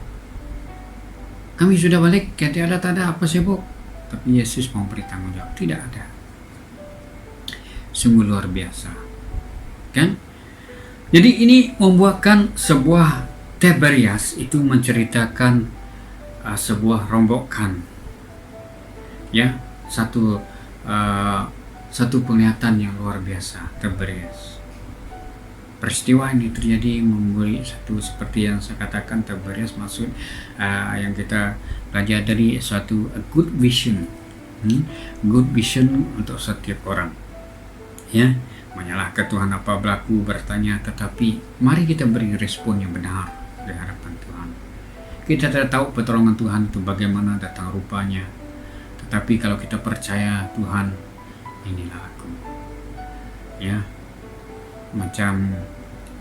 Kami sudah balik, tidak ada apa sibuk. Tapi Yesus mau beri tanggung jawab, tidak ada. Sungguh luar biasa, kan? Jadi ini membuatkan sebuah Tiberias itu menceritakan sebuah rombokan, ya, satu penglihatan yang luar biasa. Tiberias, peristiwa ini terjadi memberi satu seperti yang saya katakan. Tiberias maksud yang kita belajar dari suatu good vision, good vision untuk setiap orang, ya. Menyalahkan Tuhan apa berlaku, bertanya, tetapi mari kita beri respon yang benar di hadapan Tuhan. Kita tidak tahu pertolongan Tuhan itu bagaimana datang rupanya, tetapi kalau kita percaya Tuhan, inilah aku, ya. Macam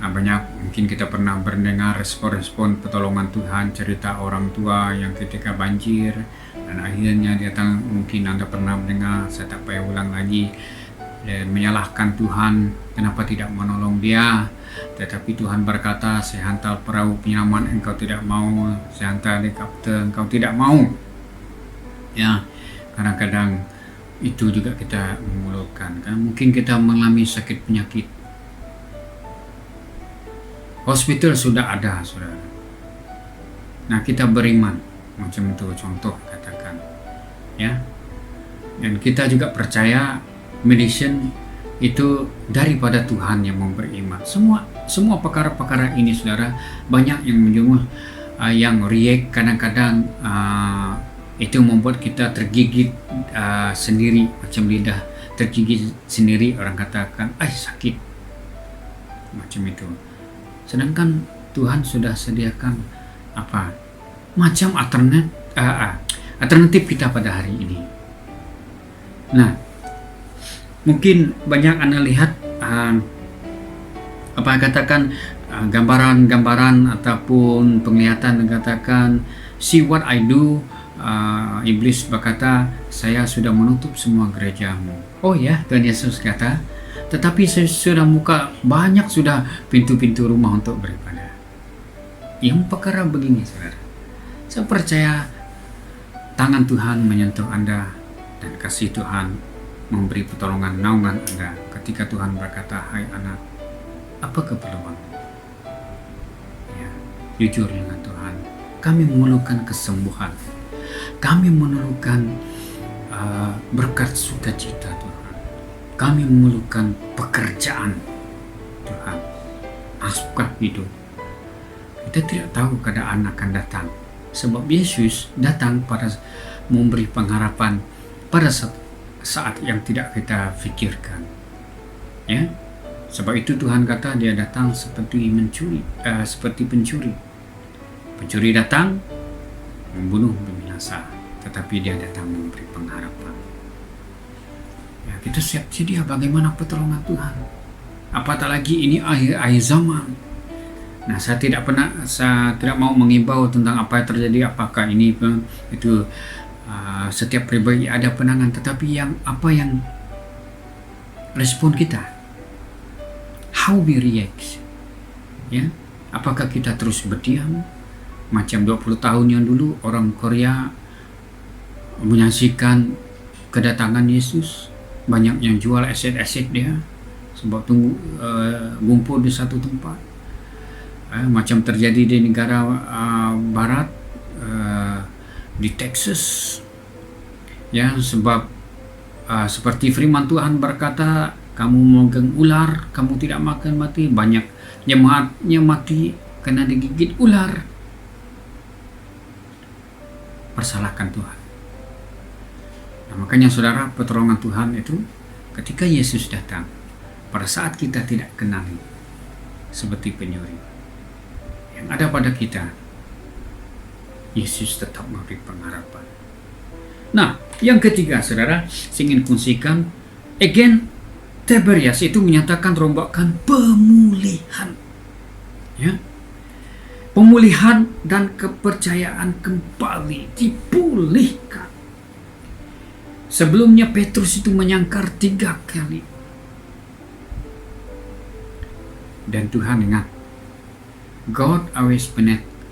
banyak mungkin kita pernah mendengar respon-respon pertolongan Tuhan, cerita orang tua yang ketika banjir dan akhirnya datang. Mungkin Anda pernah mendengar, saya tak payah ulang lagi, dan menyalahkan Tuhan kenapa tidak menolong dia. Tetapi Tuhan berkata, saya hantar perahu penyelamat, engkau tidak mau. Saya hantar helikopter, engkau tidak mau. Ya, kadang-kadang itu juga kita mengeluhkan. Kan mungkin kita mengalami sakit penyakit, hospital sudah ada, saudara. Nah, kita beriman macam itu, contoh katakan, ya. Dan kita juga percaya medicine itu daripada Tuhan yang memberi iman. Semua perkara-perkara ini, saudara, banyak yang menjenguk, yang react kadang-kadang itu membuat kita tergigit sendiri, macam lidah tergigit sendiri, orang katakan, sakit, macam itu. Sedangkan Tuhan sudah sediakan macam alternatif kita pada hari ini. Nah, mungkin banyak Anda lihat katakan gambaran-gambaran ataupun penglihatan katakan, see what I do. Iblis berkata, saya sudah menutup semua gerejamu. Oh ya, Tuhan Yesus kata, tetapi saya sudah buka banyak sudah pintu-pintu rumah untuk beribadah. Yang perkara begini, saudara, saya percaya tangan Tuhan menyentuh Anda dan kasih Tuhan memberi pertolongan naungan Anda ketika Tuhan berkata, hai anak, apa keperluanmu? Ya, jujur dengan Tuhan. Kami memerlukan kesembuhan. Kami memerlukan berkat sukacita Tuhan. Kami memerlukan pekerjaan Tuhan, nafkah hidup. Kita tidak tahu keadaan akan datang. Sebab Yesus datang pada memberi pengharapan pada saat yang tidak kita fikirkan. Ya, sebab itu Tuhan kata dia datang seperti pencuri. Pencuri datang membunuh, binasa, tetapi dia datang memberi pengharapan. Ya, kita siap sedia bagaimana pertolongan Tuhan. Apatah lagi ini akhir zaman. Nah, saya tidak mau mengimbau tentang apa yang terjadi, apakah ini itu setiap pribadi ada penangan, tetapi apa yang respon kita, how we react, ya, apakah kita terus berdiam macam 20 tahun yang dulu orang Korea menyaksikan kedatangan Yesus, banyak yang jual aset-aset dia sebab ngumpul di satu tempat, macam terjadi di negara barat, di Texas, ya, sebab seperti firman Tuhan berkata, kamu memegang ular, kamu tidak makan mati. Banyak jemaatnya mati karena digigit ular. Persalahkan Tuhan. Nah, makanya saudara, pertolongan Tuhan itu ketika Yesus datang pada saat kita tidak kenali, seperti penyuri yang ada pada kita, Yesus tetap memberi pengharapan. Nah, yang ketiga, saudara, saya ingin kongsikan, again, Tiberias itu menyatakan rombakan pemulihan. Ya, pemulihan dan kepercayaan kembali dipulihkan. Sebelumnya Petrus itu menyangkal 3 kali. Dan Tuhan ingat, God always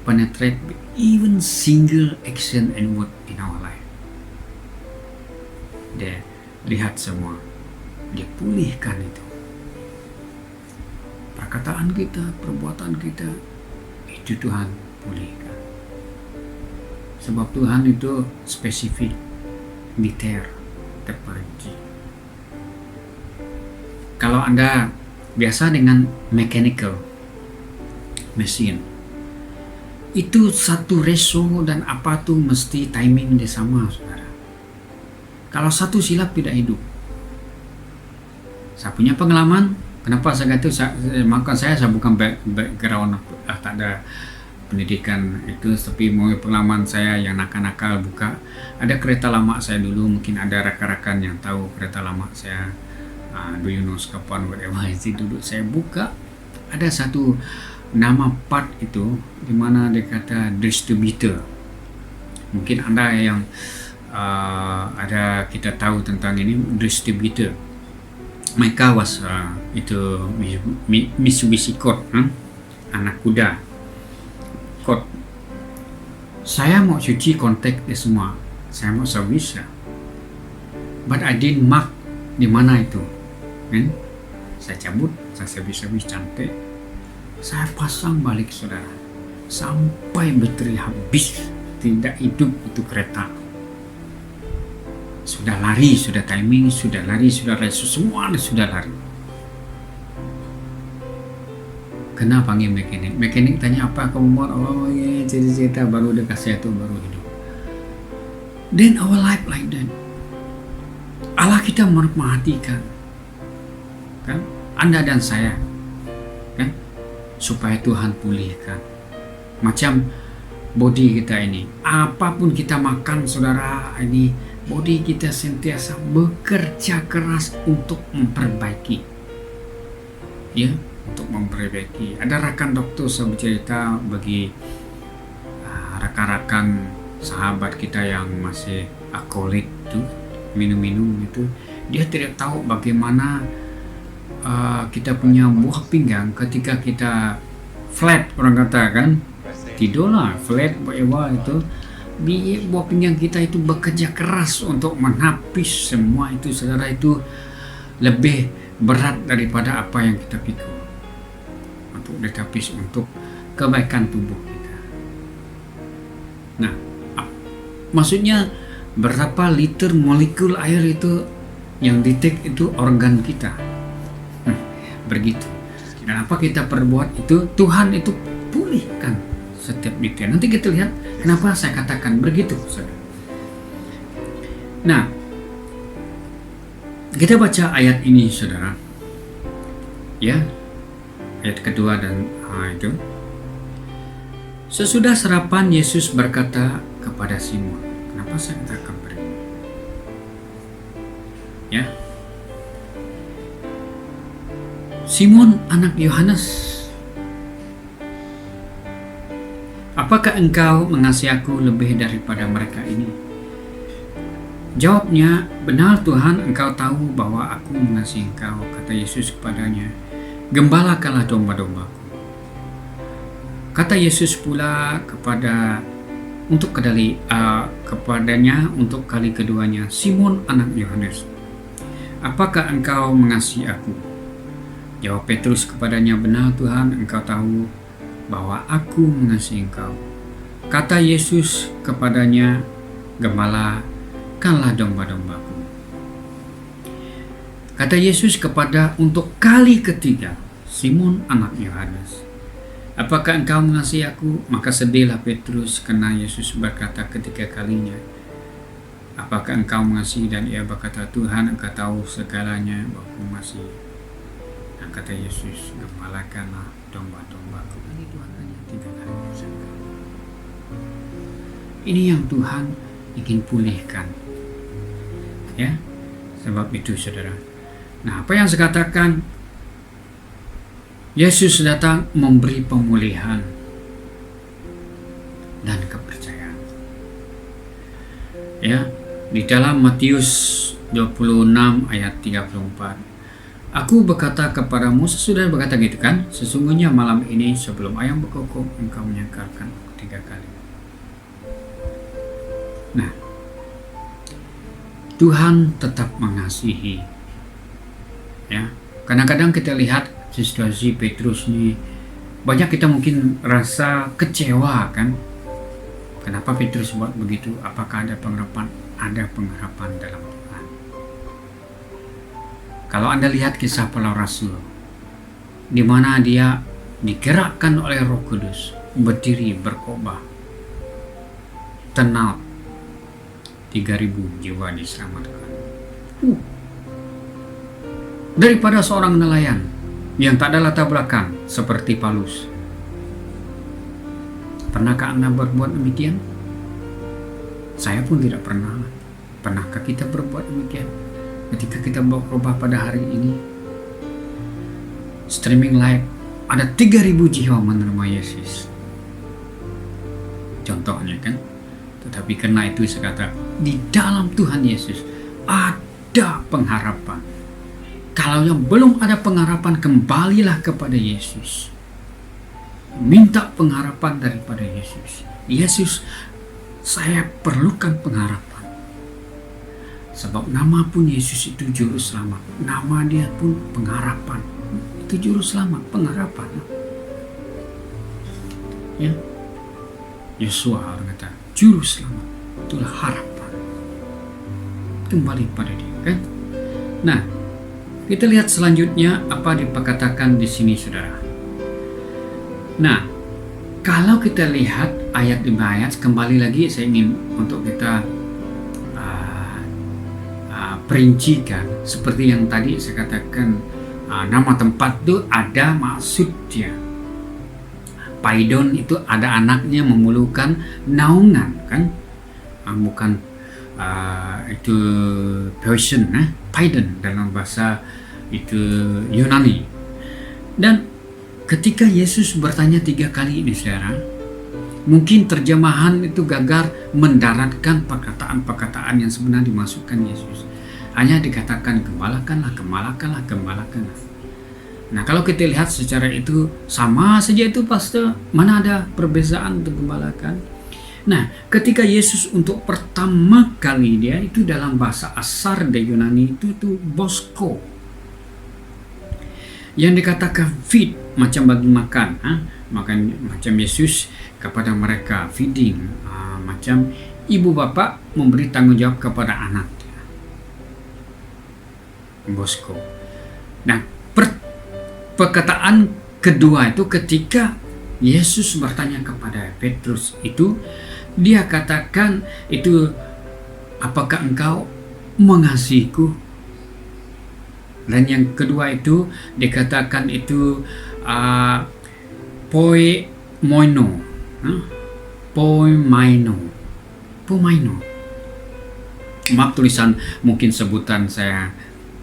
penetrate even single action and word in our life. Dia lihat semua, dia pulihkan itu. Perkataan kita, perbuatan kita, itu Tuhan pulihkan. Sebab Tuhan itu spesifik, detail, terperinci. Kalau Anda biasa dengan mechanical mesin, itu satu ratio dan apa tuh mesti timing dia sama, saudara. Kalau satu silap tidak hidup. Saya punya pengalaman. Kenapa saya kata saya bukan background, tak ada pendidikan itu, tapi mau pengalaman saya yang nakal-nakal buka. Ada kereta lama saya dulu, mungkin ada rakan-rakan yang tahu kereta lama saya, do you know kapan whatever itu, dulu saya buka, ada satu nama part itu di mana dia kata distributor. Mungkin Anda yang ada kita tahu tentang ini distributor. my car was itu Mitsubishi Colt, anak kuda Colt. Saya mau cuci kontak dia semua, saya mau servis ya, but I didn't mark di mana itu, kan? Saya cabut, saya servis cantik, saya pasang balik saudara, sampai baterai habis, tidak hidup itu kereta. Sudah lari, sudah timing, sudah lari, semua sudah lari. Kena panggil mekanik. Mekanik tanya apa kamu buat? Oh ya, cerita baru dia kasih itu baru hidup. Then our life like that. Allah kita memperhatikan, kan? Anda dan saya, kan? Supaya Tuhan pulihkan. Macam body kita ini, apapun kita makan, saudara, ini body kita sentiasa bekerja keras untuk memperbaiki, ya, untuk memperbaiki. Ada rekan dokter saya bercerita bagi rekan-rekan sahabat kita yang masih alkoholik itu, minum-minum itu, dia tidak tahu bagaimana kita punya buah pinggang ketika kita flat, orang katakan tidurlah flat bawah itu, buah pinggang kita itu bekerja keras untuk menghapus semua itu, saudara, itu lebih berat daripada apa yang kita pikir untuk ditapis untuk kebaikan tubuh kita. Nah, maksudnya berapa liter molekul air itu yang ditek itu organ kita, begitu. Dan apa kita perbuat itu Tuhan itu pulihkan setiap detail. Nanti kita lihat kenapa saya katakan begitu, saudara. Nah, kita baca ayat ini, saudara, ya, ayat kedua dan itu. Sesudah sarapan, Yesus berkata kepada Simon. Kenapa saya katakan begitu? Ya, Simon anak Yohanes, apakah engkau mengasihi aku lebih daripada mereka ini? Jawabnya, benar Tuhan, engkau tahu bahwa aku mengasihi engkau. Kata Yesus kepadanya, gembalakanlah domba-dombaku. Kata Yesus pula kepadanya untuk kali keduanya, Simon anak Yohanes, apakah engkau mengasihi aku? Jawab Petrus kepadanya, benar Tuhan, engkau tahu bahwa aku mengasihi engkau. Kata Yesus kepadanya, gembalakanlah domba-dombaku. Kata Yesus untuk kali ketiga, Simon anak Yohanes, apakah engkau mengasihi aku? Maka sedihlah Petrus karena Yesus berkata ketiga kalinya, apakah engkau mengasihi? Dan ia berkata, Tuhan, engkau tahu segalanya bahwa aku mengasihi. Dan kata Yesus, gembalakanlah domba-dombaku. Ini Tuhan hanya 3 kali sekali. Ini yang Tuhan ingin pulihkan, ya. Sebab itu, saudara. Nah, apa yang saya katakan, Yesus datang memberi pemulihan dan kepercayaan. Ya, di dalam Matius 26 ayat 34. Aku berkata kepadamu, sesudah berkata gitu kan, sesungguhnya malam ini sebelum ayam berkokok engkau menyangkalkan 3 kali. Nah, Tuhan tetap mengasihi. Ya, kadang-kadang kita lihat situasi Petrus ini, banyak kita mungkin rasa kecewa kan. Kenapa Petrus buat begitu? Apakah ada pengharapan? Ada pengharapan dalam Tuhan. Kalau Anda lihat kisah para rasul, di mana dia digerakkan oleh Roh Kudus, berdiri berkhotbah, tenang, 3.000 jiwa diselamatkan. Daripada seorang nelayan yang tak ada latar belakang seperti Paulus. Pernahkah Anda berbuat demikian? Saya pun tidak pernah. Pernahkah kita berbuat demikian? Ketika kita berubah pada hari ini, streaming live, ada 3.000 jiwa menerima Yesus. Contohnya kan. Tetapi karena itu saya kata, di dalam Tuhan Yesus ada pengharapan. kalau yang belum ada pengharapan, kembalilah kepada Yesus. Minta pengharapan daripada Yesus. Yesus, saya perlukan pengharapan. Sebab nama pun Yesus itu juru selamat. Nama dia pun pengharapan. Itu juru selamat, pengharapan. Ya, Yesua orang kata juru selamat, itulah harapan. Kembali pada dia, kan? Nah, kita lihat selanjutnya apa diperkatakan di sini, saudara. Nah, kalau kita lihat ayat demi ayat, kembali lagi saya ingin untuk kita perincikan seperti yang tadi saya katakan. Nama tempat itu ada maksudnya. Paidon itu ada anaknya memulukan naungan, kan? Bukan itu Persian, Paidon dalam bahasa itu Yunani. Dan ketika Yesus bertanya 3 kali ini, saudara, mungkin terjemahan itu gagal mendaratkan perkataan-perkataan yang sebenarnya dimasukkan Yesus. Hanya dikatakan gembalakanlah, gembalakanlah, gembalakanlah. Nah, kalau kita lihat secara itu sama saja itu, pastor, mana ada perbezaan untuk gembalakan? Nah, ketika Yesus untuk pertama kali dia itu dalam bahasa asar di Yunani itu bosko. Yang dikatakan feed, macam bagi makan, macam Yesus kepada mereka feeding, macam ibu bapak memberi tanggung jawab kepada anak. Bosko. Nah, perkataan kedua itu ketika Yesus bertanya kepada Petrus itu, dia katakan itu, apakah engkau mengasihiku? Dan yang kedua itu dikatakan itu poimaino. Maaf tulisan mungkin sebutan saya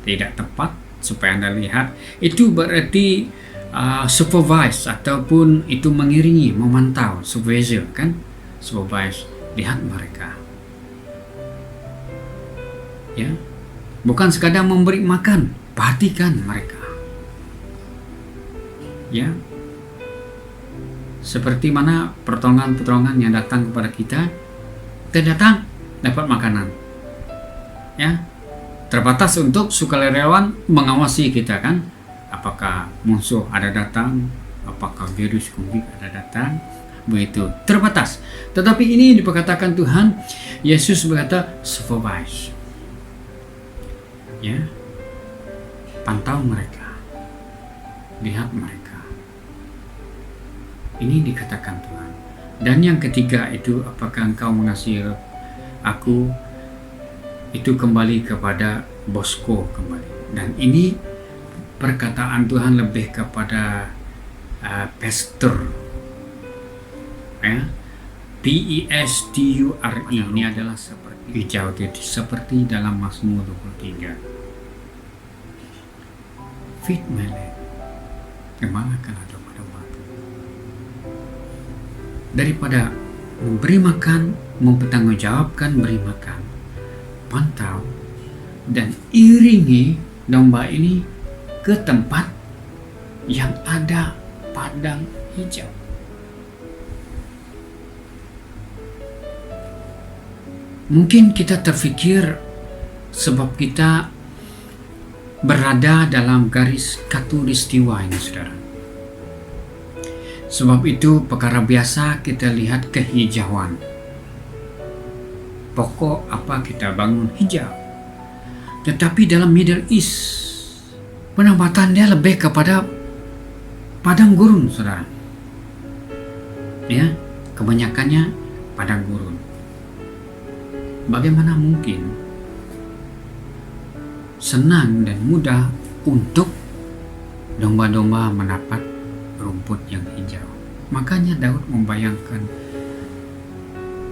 tidak tepat supaya Anda lihat. Itu berarti supervise ataupun itu mengiringi, memantau, supervisor, kan? Supervise, lihat mereka. Ya. Bukan sekadar memberi makan, perhatikan mereka. Ya. Seperti mana pertolongan-pertolongan yang datang kepada kita datang dapat makanan. Ya. Terbatas untuk sukarelawan mengawasi kita, kan? Apakah musuh ada datang, apakah virus COVID ada datang, begitu. Terbatas. Tetapi ini diperkatakan Tuhan, Yesus berkata supervise. Ya. Pantau mereka. Lihat mereka. Ini dikatakan Tuhan. Dan yang ketiga itu, apakah engkau mengasihi aku? Itu kembali kepada bosko kembali. Dan ini perkataan Tuhan lebih kepada pastor, ya, PESTURE. Ini adalah seperti hijau, seperti dalam Mazmur 23. Feed my lamb, gembalakanlah domba-dombaku. Daripada memberi makan, mempertanggungjawabkan beri makan, pantau dan iringi domba ini ke tempat yang ada padang hijau. Mungkin kita terfikir sebab kita berada dalam garis khatulistiwa ini, saudara. Sebab itu perkara biasa kita lihat kehijauan. Pokok apa kita bangun hijau. Tetapi dalam Middle East, penempatan dia lebih kepada padang gurun, saudara. Ya, kebanyakannya padang gurun. Bagaimana mungkin senang dan mudah untuk domba-domba mendapat rumput yang hijau? Makanya Daud membayangkan,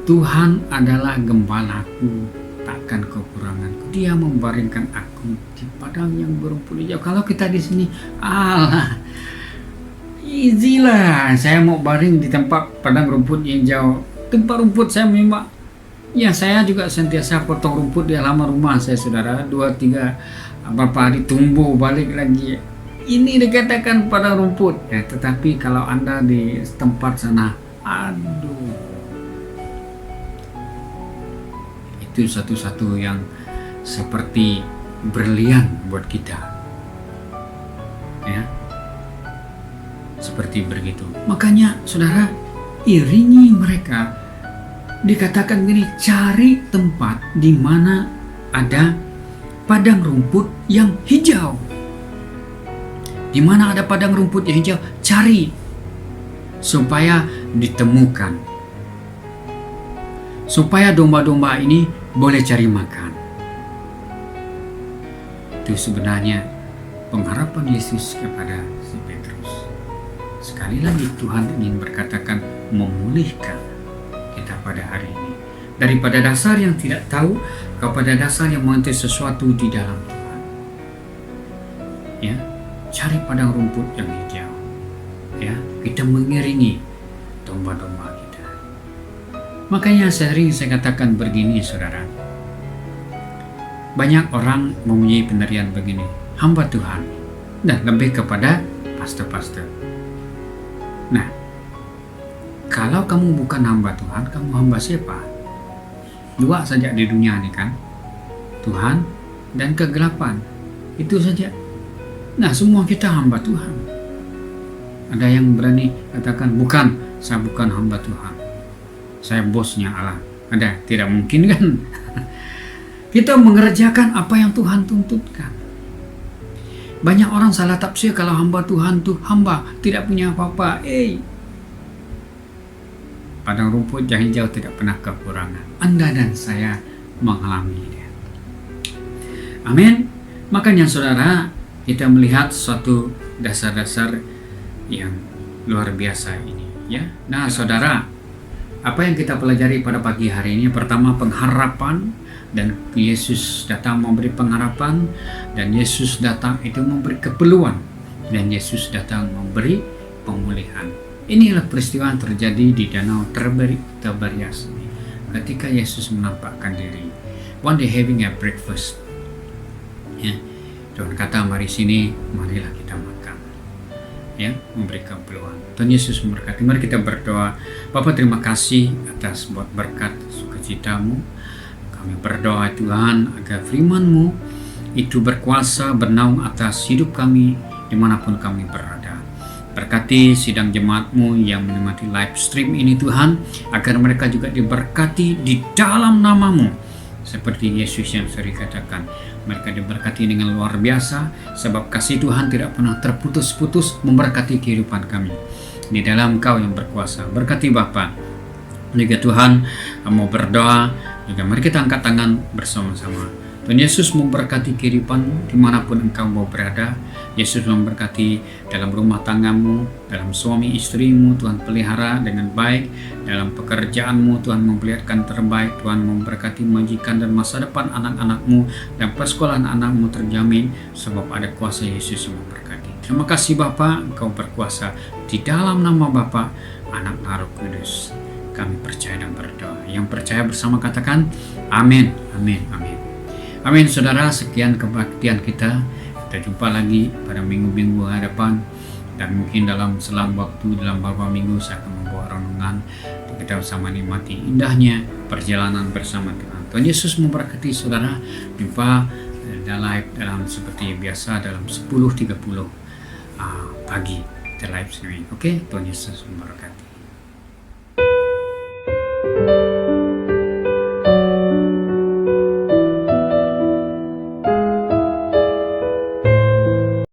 Tuhan adalah gembalaku, takkan kekuranganku. Dia membaringkan aku di padang yang berumput hijau. Kalau kita di sini, alah, easy lah. Saya mau baring di tempat padang rumput hijau. Tempat rumput saya memang Ya, saya juga sentiasa potong rumput di halaman rumah saya, saudara. 2-3 beberapa hari tumbuh balik lagi. Ini dikatakan padang rumput. Ya, tetapi kalau Anda di tempat sana, aduh, itu satu-satu yang seperti berlian buat kita. Ya, seperti begitu. Makanya, saudara, iringi mereka. Dikatakan gini, cari tempat di mana ada padang rumput yang hijau. Di mana ada padang rumput yang hijau, cari supaya ditemukan. Supaya domba-domba ini boleh cari makan. Itu sebenarnya pengharapan Yesus kepada si Petrus. Sekali lagi Tuhan ingin berkatakan memulihkan kita pada hari ini, daripada dasar yang tidak tahu kepada dasar yang mengerti sesuatu di dalam Tuhan. Ya, cari padang rumput yang hijau. Ya, kita mengiringi domba-domba kita. Makanya sering saya katakan begini, saudara. Banyak orang mempunyai pendirian begini, hamba Tuhan, dan lebih kepada pastor-pastor. Nah, kalau kamu bukan hamba Tuhan, kamu hamba siapa? Dua saja di dunia ini kan, Tuhan dan kegelapan. Itu saja. Nah, semua kita hamba Tuhan. Ada yang berani katakan, bukan, saya bukan hamba Tuhan, saya bosnya Allah. Ada? Tidak mungkin kan? Kita mengerjakan apa yang Tuhan tuntutkan. Banyak orang salah tafsir kalau hamba Tuhan tuh hamba tidak punya apa-apa. Padang rumput yang hijau tidak pernah kekurangan. Anda dan saya mengalami dia. Amin. Makanya saudara, kita melihat suatu dasar-dasar yang luar biasa ini, ya. Nah, saudara, apa yang kita pelajari pada pagi hari ini? Pertama, pengharapan, dan Yesus datang memberi pengharapan, dan Yesus datang itu memberi keperluan, dan Yesus datang memberi pemulihan. Inilah peristiwa yang terjadi di Danau Tiberias ketika Yesus menampakkan diri. One day having a breakfast. Ya, Tuhan kata, mari sini, marilah kita makan. Ya, memberikan peluang. Tuhan Yesus memberkati. Mari kita berdoa. Bapa, terima kasih atas buat berkat sukacitamu. Kami berdoa Tuhan agar firman-Mu itu berkuasa bernaung atas hidup kami dimanapun kami berada. Berkati sidang jemaat-Mu yang menikmati live stream ini Tuhan, agar mereka juga diberkati di dalam nama-Mu. Seperti Yesus yang sering katakan, mereka diberkati dengan luar biasa, sebab kasih Tuhan tidak pernah terputus-putus memberkati kehidupan kami. Di dalam Engkau yang berkuasa. Berkati Bapa. Jika Tuhan mau berdoa, juga mari kita angkat tangan bersama-sama. Tuhan Yesus memberkati kehidupanmu dimanapun engkau mau berada. Yesus memberkati dalam rumah tanggamu, dalam suami istrimu, Tuhan pelihara dengan baik. Dalam pekerjaanmu, Tuhan memperlihatkan terbaik. Tuhan memberkati majikan dan masa depan anak-anakmu, dan persekolahan anakmu terjamin, sebab ada kuasa Yesus yang memberkati. Terima kasih Bapa, engkau berkuasa. Di dalam nama Bapa, Anak, dan Roh Kudus, kami percaya dan berdoa. Yang percaya bersama katakan amin, amin, amin. Amin. Saudara, sekian kebaktian kita. Kita jumpa lagi pada minggu-minggu hadapan, dan mungkin dalam selang waktu, dalam beberapa minggu saya akan membawa renungan untuk kita bersama nikmati indahnya perjalanan bersama Tuhan. Tuhan Yesus memberkati saudara. Jumpa live dalam seperti biasa dalam 10.30 pagi kita live streaming. Oke, Tuhan Yesus memberkati.